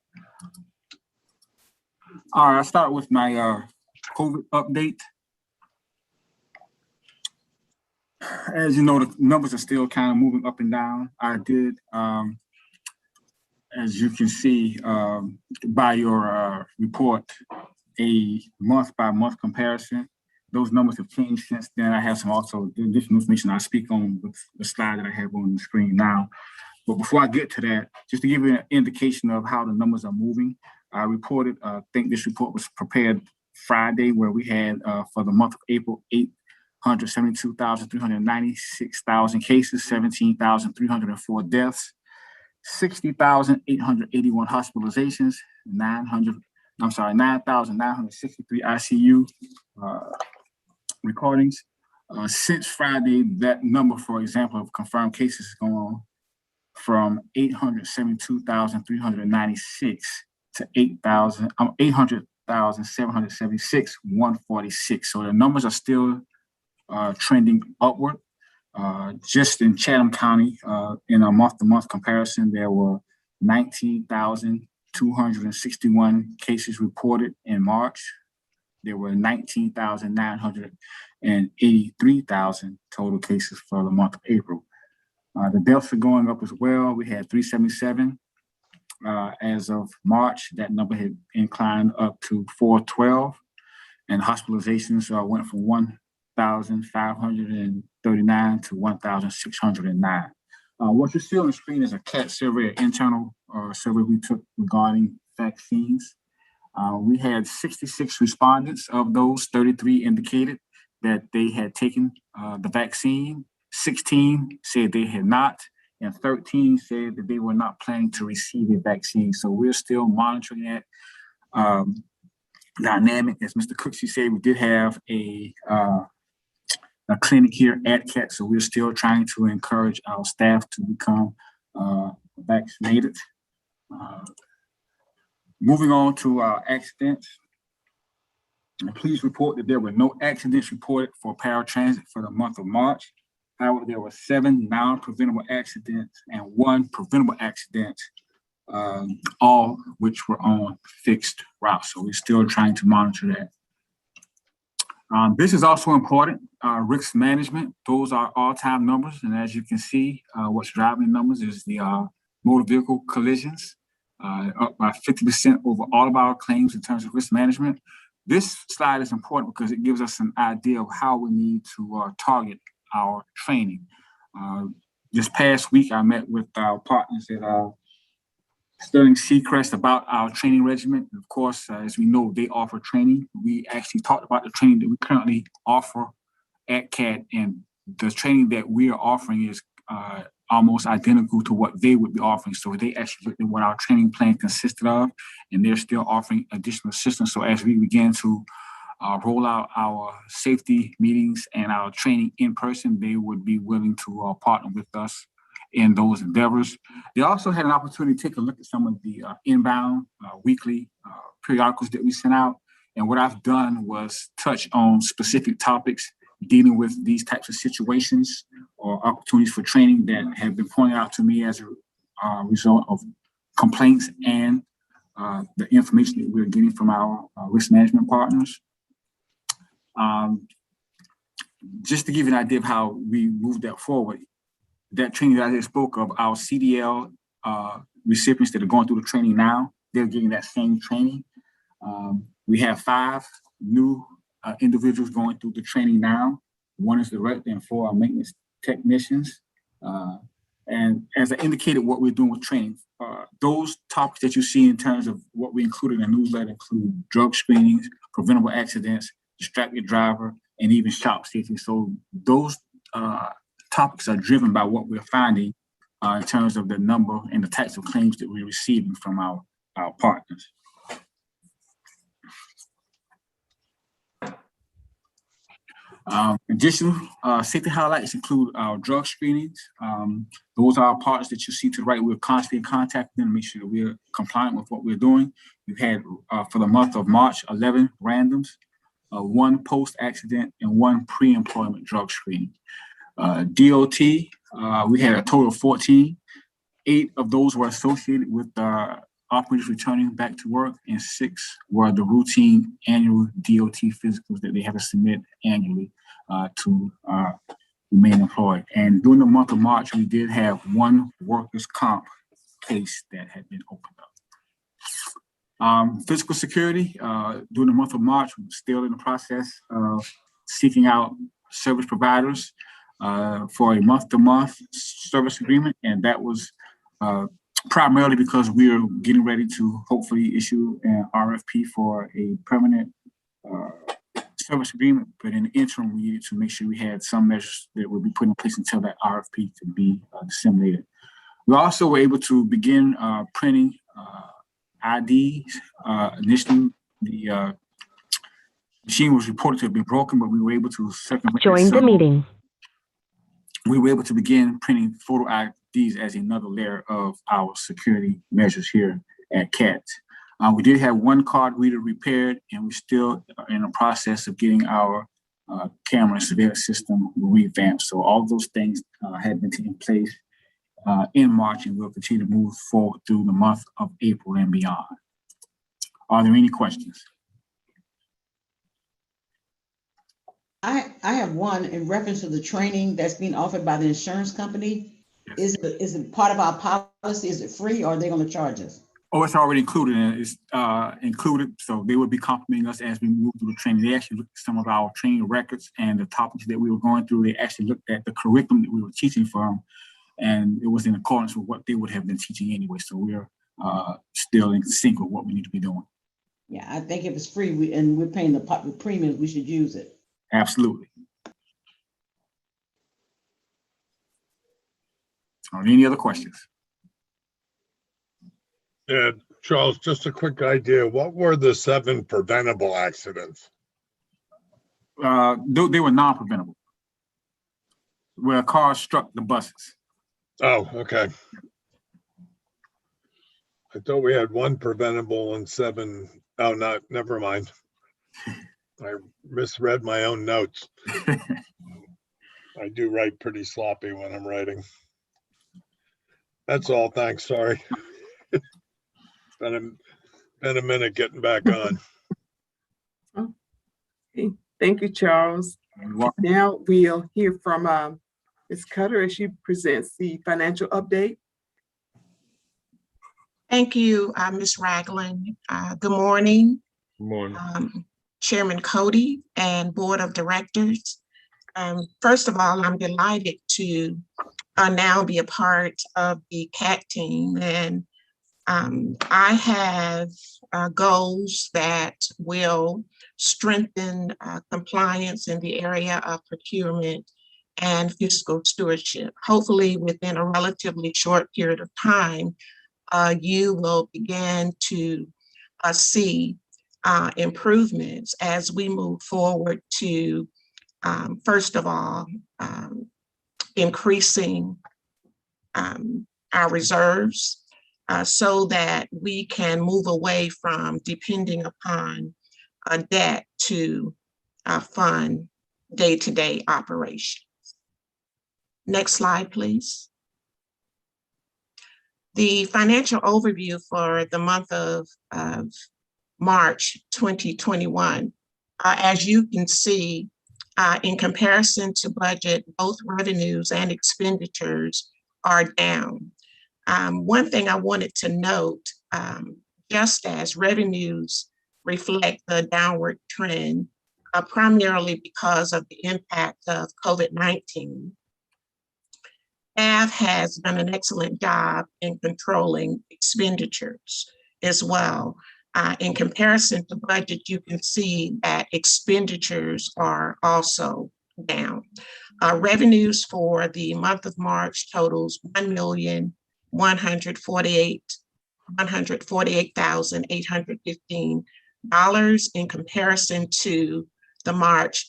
All right, I'll start with my COVID update. As you know, the numbers are still kind of moving up and down. I did, as you can see by your report, a month-by-month comparison. Those numbers have changed since then. I have some also additional information I'll speak on with the slide that I have on the screen now. But before I get to that, just to give you an indication of how the numbers are moving, I reported, I think this report was prepared Friday, where we had for the month of April, 872,396 cases, 17,304 deaths, 60,881 hospitalizations, 9,963 ICU recordings. Since Friday, that number, for example, of confirmed cases has gone from 872,396 to 800,776, 146. So the numbers are still trending upward. Just in Chatham County, in a month-to-month comparison, there were 19,261 cases reported in March. There were 19,983,000 total cases for the month of April. The deaths are going up as well. We had 377 as of March. That number had inclined up to 412, and hospitalizations went from 1,539 to 1,609. What you see on the screen is a CAT survey, an internal survey we took regarding vaccines. We had 66 respondents. Of those, 33 indicated that they had taken the vaccine. 16 said they had not, and 13 said that they were not planning to receive a vaccine. So we're still monitoring that dynamic. As Mr. Cooksey said, we did have a clinic here at CAT, so we're still trying to encourage our staff to become vaccinated. Moving on to our accidents. Please report that there were no accidents reported for paratransit for the month of March. However, there were 7 non-preventable accidents and 1 preventable accident, all which were on fixed routes. So we're still trying to monitor that. This is also important, risk management. Those are all-time numbers. And as you can see, what's driving the numbers is the motor vehicle collisions, up by 50% over all of our claims in terms of risk management. This slide is important because it gives us an idea of how we need to target our training. This past week, I met with our partners at Sterling Seacrest about our training regimen. Of course, as we know, they offer training. We actually talked about the training that we currently offer at CAT, and the training that we are offering is almost identical to what they would be offering. So they actually looked at what our training plan consisted of, and they're still offering additional assistance. So as we begin to roll out our safety meetings and our training in person, they would be willing to partner with us in those endeavors. They also had an opportunity to take a look at some of the inbound weekly periodicals that we sent out. And what I've done was touch on specific topics dealing with these types of situations or opportunities for training that have been pointed out to me as a result of complaints and the information that we're getting from our risk management partners. Just to give you an idea of how we moved that forward, that training that I just spoke of, our CDL recipients that are going through the training now, they're getting that same training. We have 5 new individuals going through the training now. 1 is director and 4 are maintenance technicians. And as I indicated, what we're doing with training, those topics that you see in terms of what we included in the newsletter include drug screenings, preventable accidents, distracted driver, and even shop safety. So those topics are driven by what we're finding in terms of the number and the types of claims that we're receiving from our partners. Additional safety highlights include our drug screenings. Those are our partners that you see to the right. We're constantly in contact with them to make sure that we're compliant with what we're doing. We've had, for the month of March, 11 randoms, 1 post-accident, and 1 pre-employment drug screening. DOT, we had a total of 14. 8 of those were associated with operators returning back to work, and 6 were the routine annual DOT physicals that they have to submit annually to remain employed. And during the month of March, we did have 1 workers' comp case that had been opened up. Physical security, during the month of March, we're still in the process of seeking out service providers for a month-to-month service agreement, and that was primarily because we are getting ready to hopefully issue an RFP for a permanent service agreement. But in the interim, we needed to make sure we had some measures that would be put in place until that RFP could be disseminated. We also were able to begin printing IDs. Initially, the machine was reported to have been broken, but we were able to circumvent. Join the meeting. We were able to begin printing photo IDs as another layer of our security measures here at CAT. We did have 1 card reader repaired, and we're still in the process of getting our camera and surveillance system revamped. So all those things had been taking place in March, and we'll continue to move forward through the month of April and beyond. Are there any questions? I have one in reference to the training that's being offered by the insurance company. Is it part of our policy? Is it free, or are they going to charge us? Oh, it's already included, and it's included. So they will be complimenting us as we move through the training. They actually looked at some of our training records and the topics that we were going through. They actually looked at the curriculum that we were teaching from, and it was in accordance with what they would have been teaching anyway. So we're still in sync with what we need to be doing. Yeah, I think if it's free and we're paying the premiums, we should use it. Absolutely. Are there any other questions? Yeah, Charles, just a quick idea. What were the 7 preventable accidents? They were non-preventable, where cars struck the buses. Oh, okay. I thought we had 1 preventable and 7. Oh, never mind. I misread my own notes. I do write pretty sloppy when I'm writing. That's all. Thanks. Sorry. Been a minute getting back on. Okay. Thank you, Charles. Now we'll hear from Ms. Cutter as she presents the financial update. Thank you, Ms. Ragland. Good morning. Good morning. Chairman Cody and Board of Directors. First of all, I'm delighted to now be a part of the CAT team, and I have goals that will strengthen compliance in the area of procurement and fiscal stewardship. Hopefully within a relatively short period of time, you will begin to see improvements as we move forward to, first of all, increasing our reserves so that we can move away from depending upon debt to fund day-to-day operations. Next slide, please. The financial overview for the month of March 2021, as you can see, in comparison to budget, both revenues and expenditures are down. One thing I wanted to note, just as revenues reflect the downward trend, primarily because of the impact of COVID-19, staff has done an excellent job in controlling expenditures as well. In comparison to budget, you can see that expenditures are also down. Revenues for the month of March totals $1,148,815 in comparison to the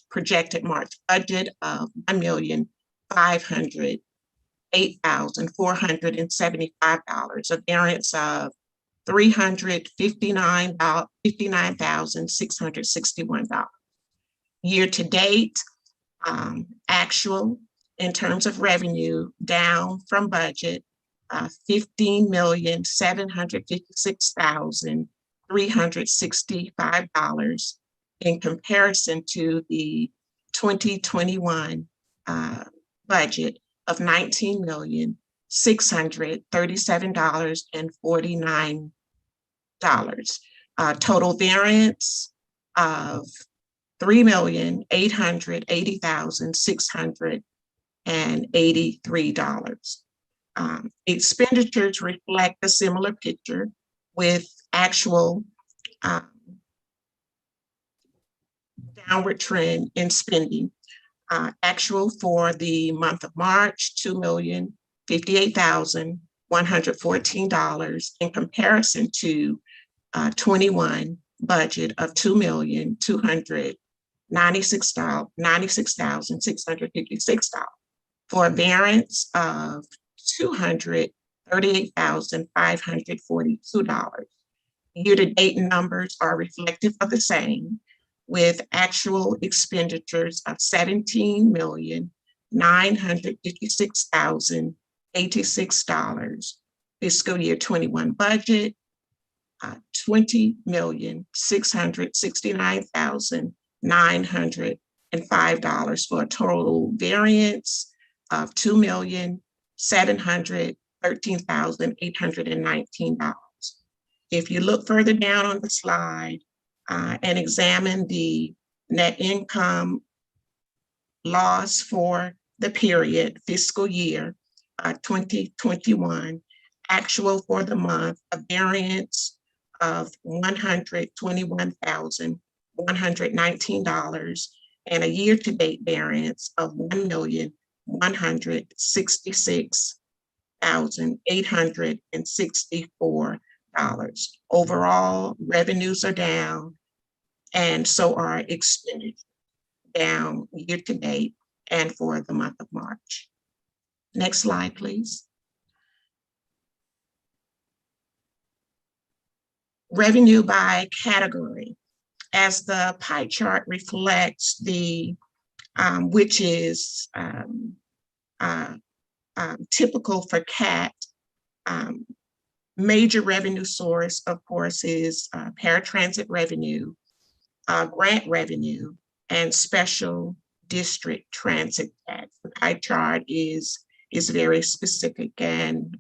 projected March budget of $1,508,475, a variance of $359,661. Year to date, actual in terms of revenue down from budget, $15,756,365 in comparison to the 2021 budget of $19,637,049. Total variance of $3,880,683. Expenditures reflect a similar picture with actual downward trend in spending. Actual for the month of March, $2,058,114 in comparison to 21 budget of $2,296,656 for a variance of $238,542. Year-to-date numbers are reflective of the same, with actual expenditures of $17,956,086. Fiscal year 21 budget, $20,669,905 for a total variance of $2,713,819. If you look further down on the slide and examine the net income loss for the period fiscal year 2021, actual for the month, a variance of $121,119 and a year-to-date variance of $1,166,864. Overall, revenues are down, and so are expenditures, down year-to-date and for the month of March. Next slide, please. Revenue by category. As the pie chart reflects, the which is typical for CAT, major revenue source, of course, is paratransit revenue, grant revenue, and special district transit tax. The pie chart is very specific, and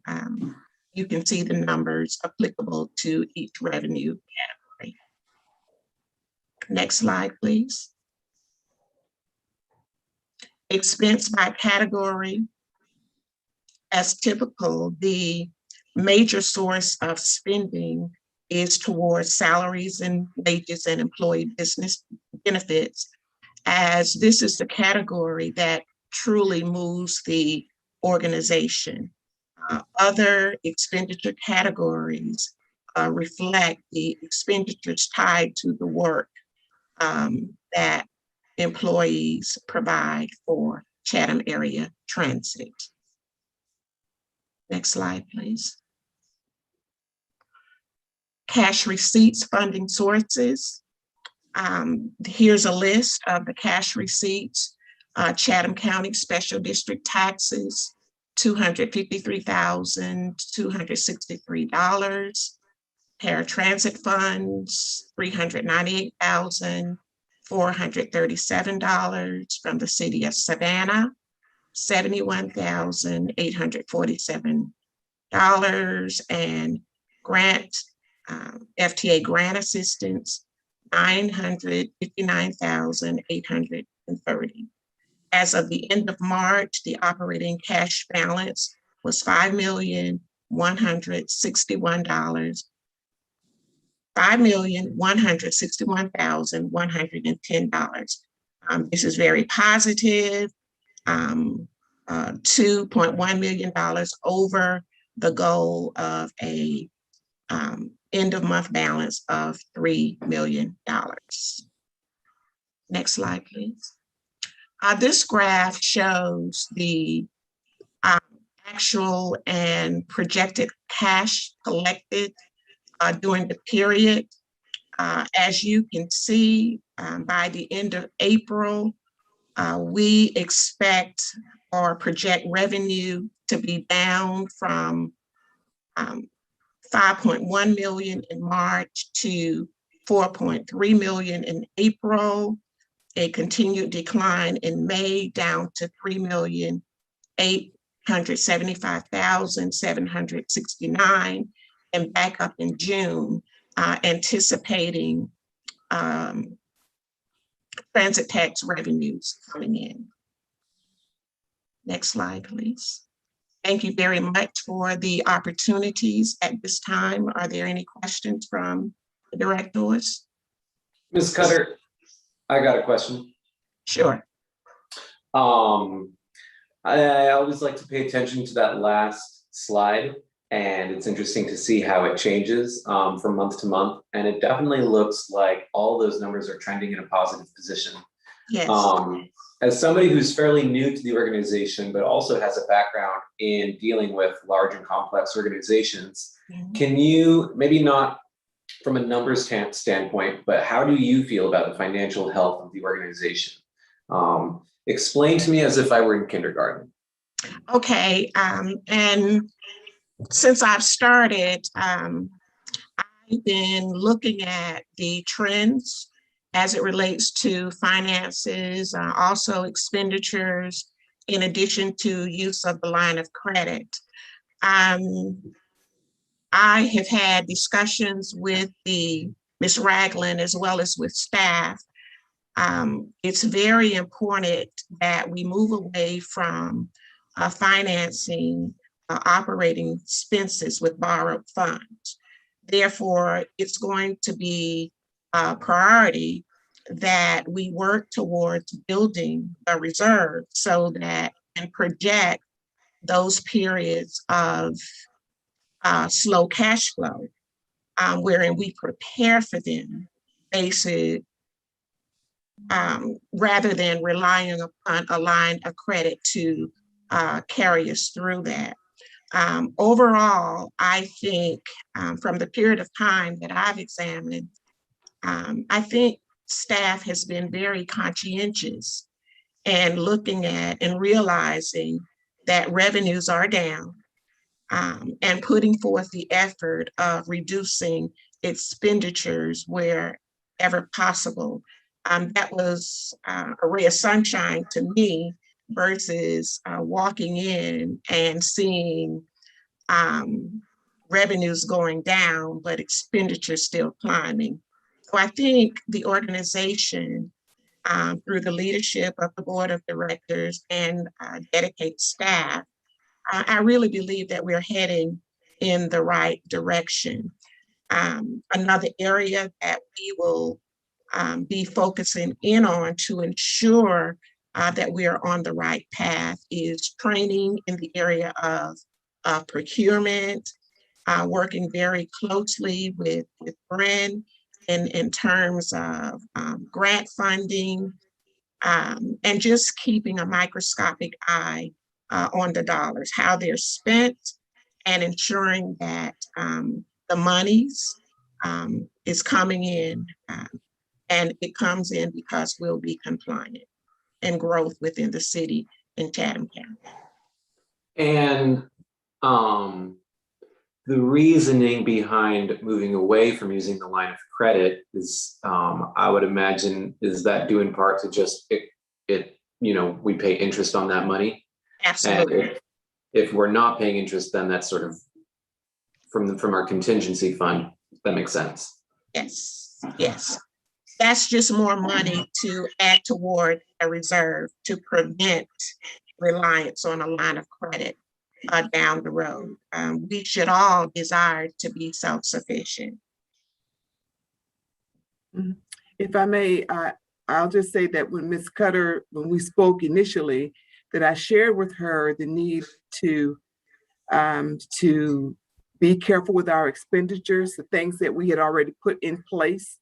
you can see the numbers applicable to each revenue category. Next slide, please. Expense by category. As typical, the major source of spending is towards salaries and wages and employee business benefits, as this is the category that truly moves the organization. Other expenditure categories reflect the expenditures tied to the work that employees provide for Chatham area transit. Next slide, please. Cash receipts, funding sources. Here's a list of the cash receipts. Chatham County Special District taxes, $253,263. Paratransit funds, $398,437 from the city of Savannah, $71,847, and grant, FTA grant assistance, $959,830. As of the end of March, the operating cash balance was $5,161,110. This is very positive, $2.1 million over the goal of a end of month balance of $3 million. Next slide, please. This graph shows the actual and projected cash collected during the period. As you can see, by the end of April, we expect or project revenue to be down from 5.1 million in March to 4.3 million in April, a continued decline in May down to 3,875,769, and back up in June, anticipating transit tax revenues coming in. Next slide, please. Thank you very much for the opportunities at this time. Are there any questions from the directors? Ms. Cutter, I got a question. Sure. I always like to pay attention to that last slide, and it's interesting to see how it changes from month to month. And it definitely looks like all those numbers are trending in a positive position. Yes. As somebody who's fairly new to the organization, but also has a background in dealing with large and complex organizations, can you, maybe not from a numbers standpoint, but how do you feel about the financial health of the organization? Explain to me as if I were in kindergarten. Okay, and since I've started, I've been looking at the trends as it relates to finances, also expenditures, in addition to use of the line of credit. I have had discussions with Ms. Ragland as well as with staff. It's very important that we move away from financing operating expenses with borrowed funds. Therefore, it's going to be a priority that we work towards building a reserve so that and project those periods of slow cash flow, wherein we prepare for them rather than relying upon a line of credit to carry us through that. Overall, I think from the period of time that I've examined, I think staff has been very conscientious and looking at and realizing that revenues are down and putting forth the effort of reducing expenditures wherever possible. That was a ray of sunshine to me versus walking in and seeing revenues going down, but expenditures still climbing. So I think the organization, through the leadership of the board of directors and dedicated staff, I really believe that we're heading in the right direction. Another area that we will be focusing in on to ensure that we are on the right path is training in the area of procurement, working very closely with Bren in terms of grant funding, and just keeping a microscopic eye on the dollars, how they're spent, and ensuring that the monies is coming in and it comes in because we'll be compliant and growth within the city in Chatham County. And the reasoning behind moving away from using the line of credit is, I would imagine, is that due in part to just we pay interest on that money? Absolutely. And if we're not paying interest, then that's sort of from our contingency fund. That makes sense. Yes, yes. That's just more money to add toward a reserve to prevent reliance on a line of credit down the road. We should all desire to be self-sufficient. If I may, I'll just say that when Ms. Cutter, when we spoke initially, that I shared with her the need to be careful with our expenditures, the things that we had already put in place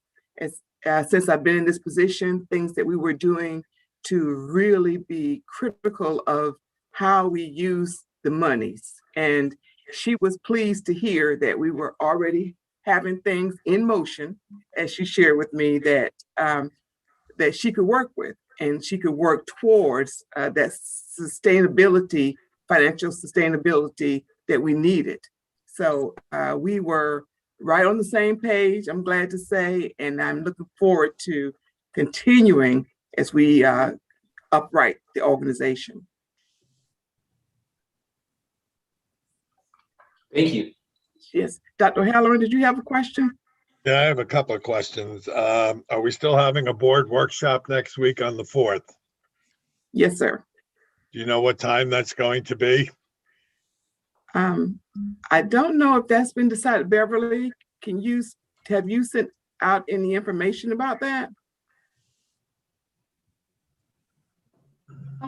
since I've been in this position, things that we were doing to really be critical of how we use the monies. And she was pleased to hear that we were already having things in motion, as she shared with me, that that she could work with, and she could work towards that sustainability, financial sustainability that we needed. So we were right on the same page, I'm glad to say, and I'm looking forward to continuing as we upright the organization. Thank you. Yes, Dr. Halloran, did you have a question? Yeah, I have a couple of questions. Are we still having a board workshop next week on the 4th? Yes, sir. Do you know what time that's going to be? I don't know if that's been decided. Beverly, have you sent out any information about that?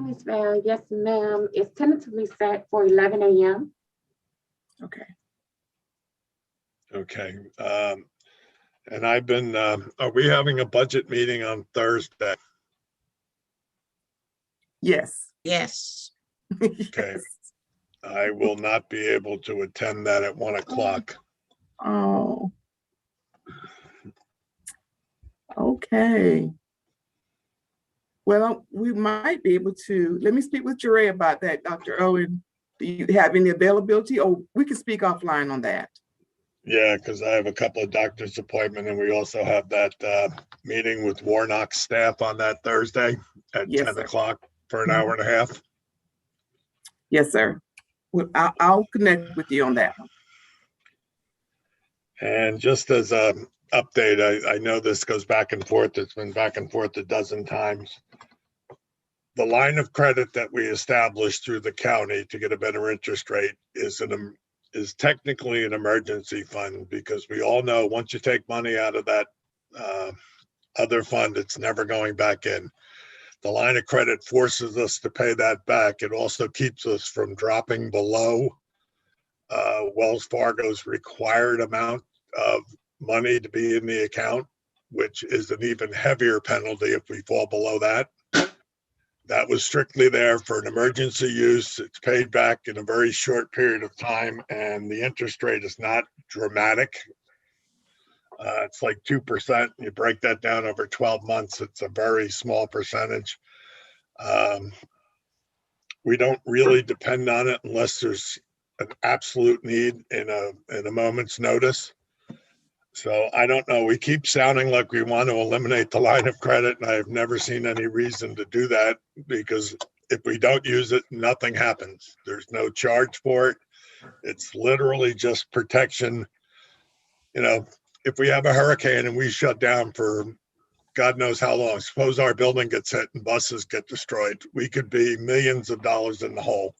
Miss Val, yes, ma'am. It's tentatively set for 11 a.m. Okay. Okay. And I've been, are we having a budget meeting on Thursday? Yes. Yes. Okay. I will not be able to attend that at 1 o'clock. Oh. Okay. Well, we might be able to, let me speak with Jeray about that, Dr. Owen. Do you have any availability? Or we can speak offline on that. Yeah, because I have a couple of doctor's appointments, and we also have that meeting with Warnock staff on that Thursday at 10 o'clock for an hour and a half. Yes, sir. Well, I'll connect with you on that one. And just as an update, I know this goes back and forth. It's been back and forth a dozen times. The line of credit that we established through the county to get a better interest rate is technically an emergency fund, because we all know once you take money out of that other fund, it's never going back in. The line of credit forces us to pay that back. It also keeps us from dropping below Wells Fargo's required amount of money to be in the account, which is an even heavier penalty if we fall below that. That was strictly there for an emergency use. It's paid back in a very short period of time, and the interest rate is not dramatic. It's like 2%. You break that down over 12 months, it's a very small percentage. We don't really depend on it unless there's an absolute need in a moment's notice. So I don't know. We keep sounding like we want to eliminate the line of credit, and I've never seen any reason to do that, because if we don't use it, nothing happens. There's no charge for it. It's literally just protection. You know, if we have a hurricane and we shut down for God knows how long, suppose our building gets hit and buses get destroyed, we could be millions of dollars in the hole.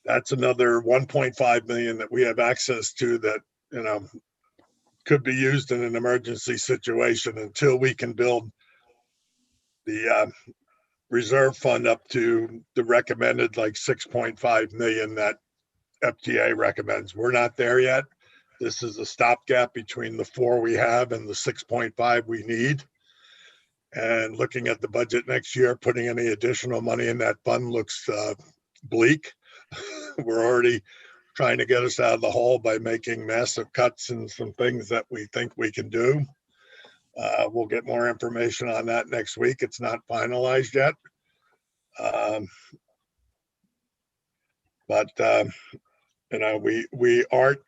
That's another 1.5 million that we have access to that, you know, could be used in an emergency situation until we can build the reserve fund up to the recommended like 6.5 million that FTA recommends. We're not there yet. This is a stopgap between the 4 we have and the 6.5 we need. And looking at the budget next year, putting any additional money in that fund looks bleak. We're already trying to get us out of the hole by making massive cuts in some things that we think we can do. We'll get more information on that next week. It's not finalized yet. You know, we aren't,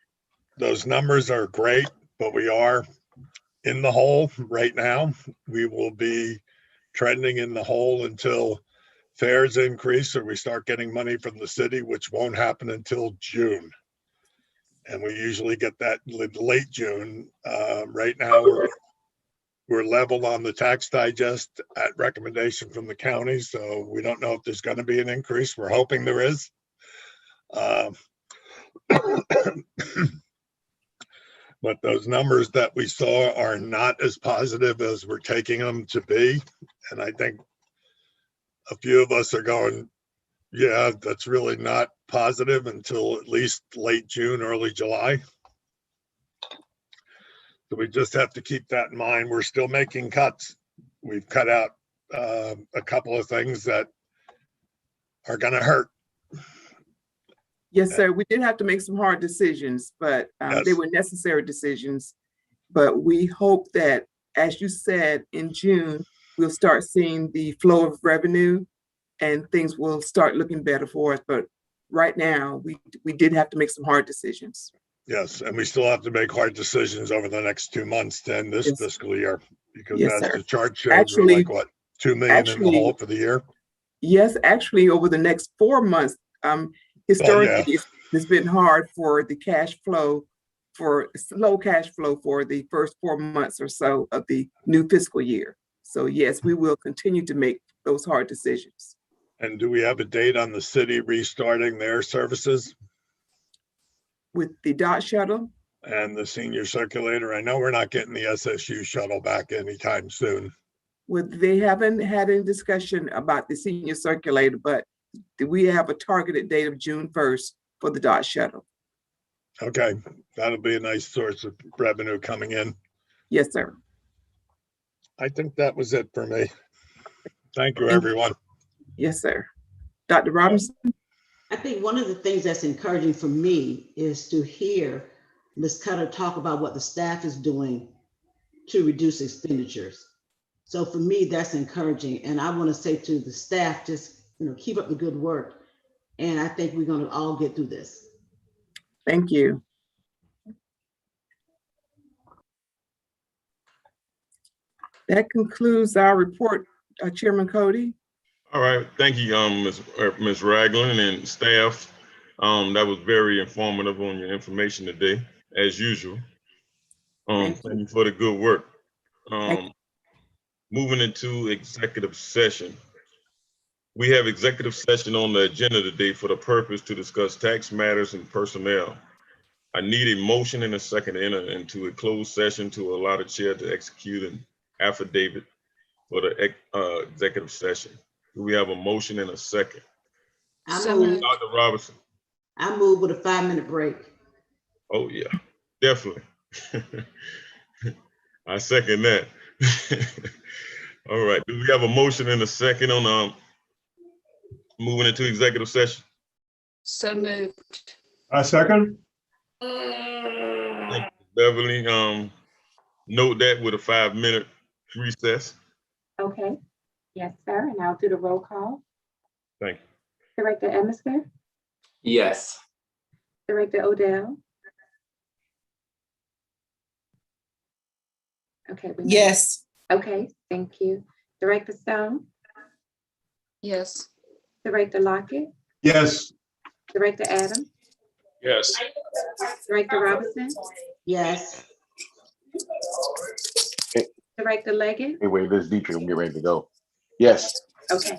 those numbers are great, but we are in the hole right now. We will be trending in the hole until fares increase or we start getting money from the city, which won't happen until June. And we usually get that late June. Right now, we're level on the tax digest at recommendation from the county. So we don't know if there's going to be an increase. We're hoping there is. But those numbers that we saw are not as positive as we're taking them to be. And I think a few of us are going, yeah, that's really not positive until at least late June, early July. So we just have to keep that in mind. We're still making cuts. We've cut out a couple of things that are going to hurt. Yes, sir. We did have to make some hard decisions, but they Yes. were necessary decisions. But we hope that, as you said, in June, we'll start seeing the flow of revenue and things will start looking better for us. But right now, we did have to make some hard decisions. Yes, and we still have to make hard decisions over the next 2 months to end this Yes. fiscal year. Because Yes, as sir. the chart shows, we're Actually- like, what, 2 million in the hole for the year? Yes, actually, over the next 4 months, historically, yeah. it's been hard for the cash flow, for slow cash flow for the first 4 months or so of the new fiscal year. So yes, we will continue to make those hard decisions. And do we have a date on the city restarting their services With the dot shuttle, and the senior circulator? I know we're not getting the SSU shuttle back anytime soon. they haven't had any discussion about the senior circulator, but we have a targeted date of June 1st for the dot shuttle. Okay, that'll be a nice source of revenue coming in. Yes, sir. I think that was it for me. Thank you, everyone. Yes, sir. Dr. Robinson? I think one of the things that's encouraging for me is to hear Ms. Cutter talk about what the staff is doing to reduce expenditures. So for me, that's encouraging. And I want to say to the staff, just keep up the good work. And I think we're going to all get through this. Thank you. That concludes our report, Chairman Cody. All right, thank you, Ms. Ragland and staff. That was very informative on your information today, as usual. Thank you for the good work. Moving into executive session. We have executive session on the agenda today for the purpose to discuss tax matters and personnel. I need a motion and a second to enter into a closed session to allow the chair to execute an affidavit for the executive session. Do we have a motion and a second? Dr. Robinson. I move with a 5-minute break. Oh yeah, definitely. I second that. All right, do we have a motion and a second on moving into executive session? So moved. I second. Thank you, Beverly. Note that with a 5-minute recess. Okay. Yes, sir. And I'll do the roll call. Thank you. Director Emister, Yes. Director Odell. Okay. Yes. Okay, thank you. Director Stone, Yes. Director Lockett, Yes. Director Adams, Yes. Director Robinson, Yes. Director Leggett. Hey, wait, this is Dietrich. I'm getting ready to go. Yes. Okay.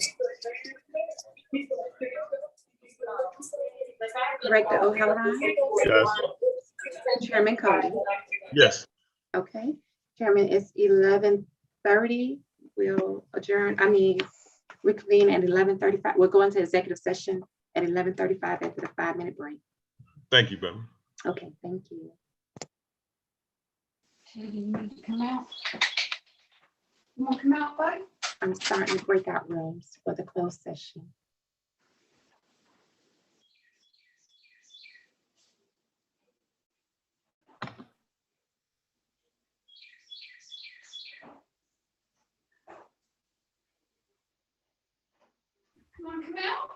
Director O'Halloran. Yes. Chairman Cody. Yes. Okay. Chairman, it's 11:30. We'll reconvene at 11:35. We'll go into executive session at 11:35 after the 5-minute break. Thank you, Beverly. Okay, thank you. You want to come out? You want to come out, bud? I'm starting the breakout rooms for the closed session. Come on, come out.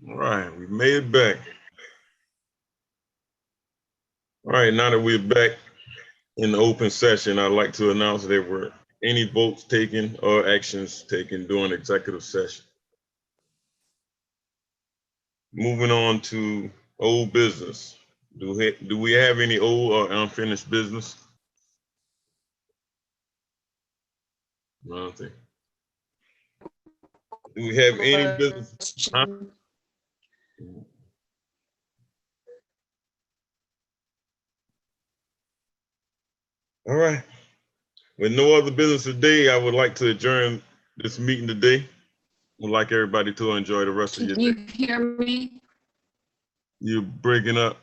All right, we made it back. All right, now that we're back in the open session, I'd like to announce there were any votes taken or actions taken during executive session. Moving on to old business. Do we have any old or unfinished business? Nothing. Do we have any business? Huh? All right. With no other business today, I would like to adjourn this meeting today. Would like everybody to enjoy the rest of your Can day. you hear me? You're breaking up.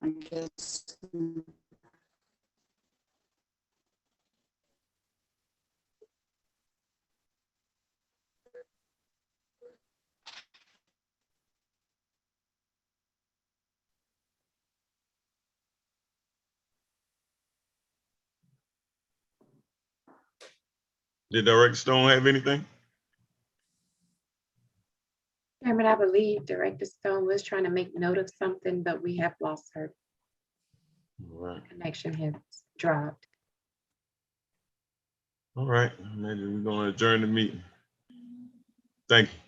I guess. Did Director Stone have anything? Chairman, I believe Director Stone was trying to make note of something, but we have lost her. All right. Connection has dropped. All right. Maybe we're going to adjourn the meeting. Thank you.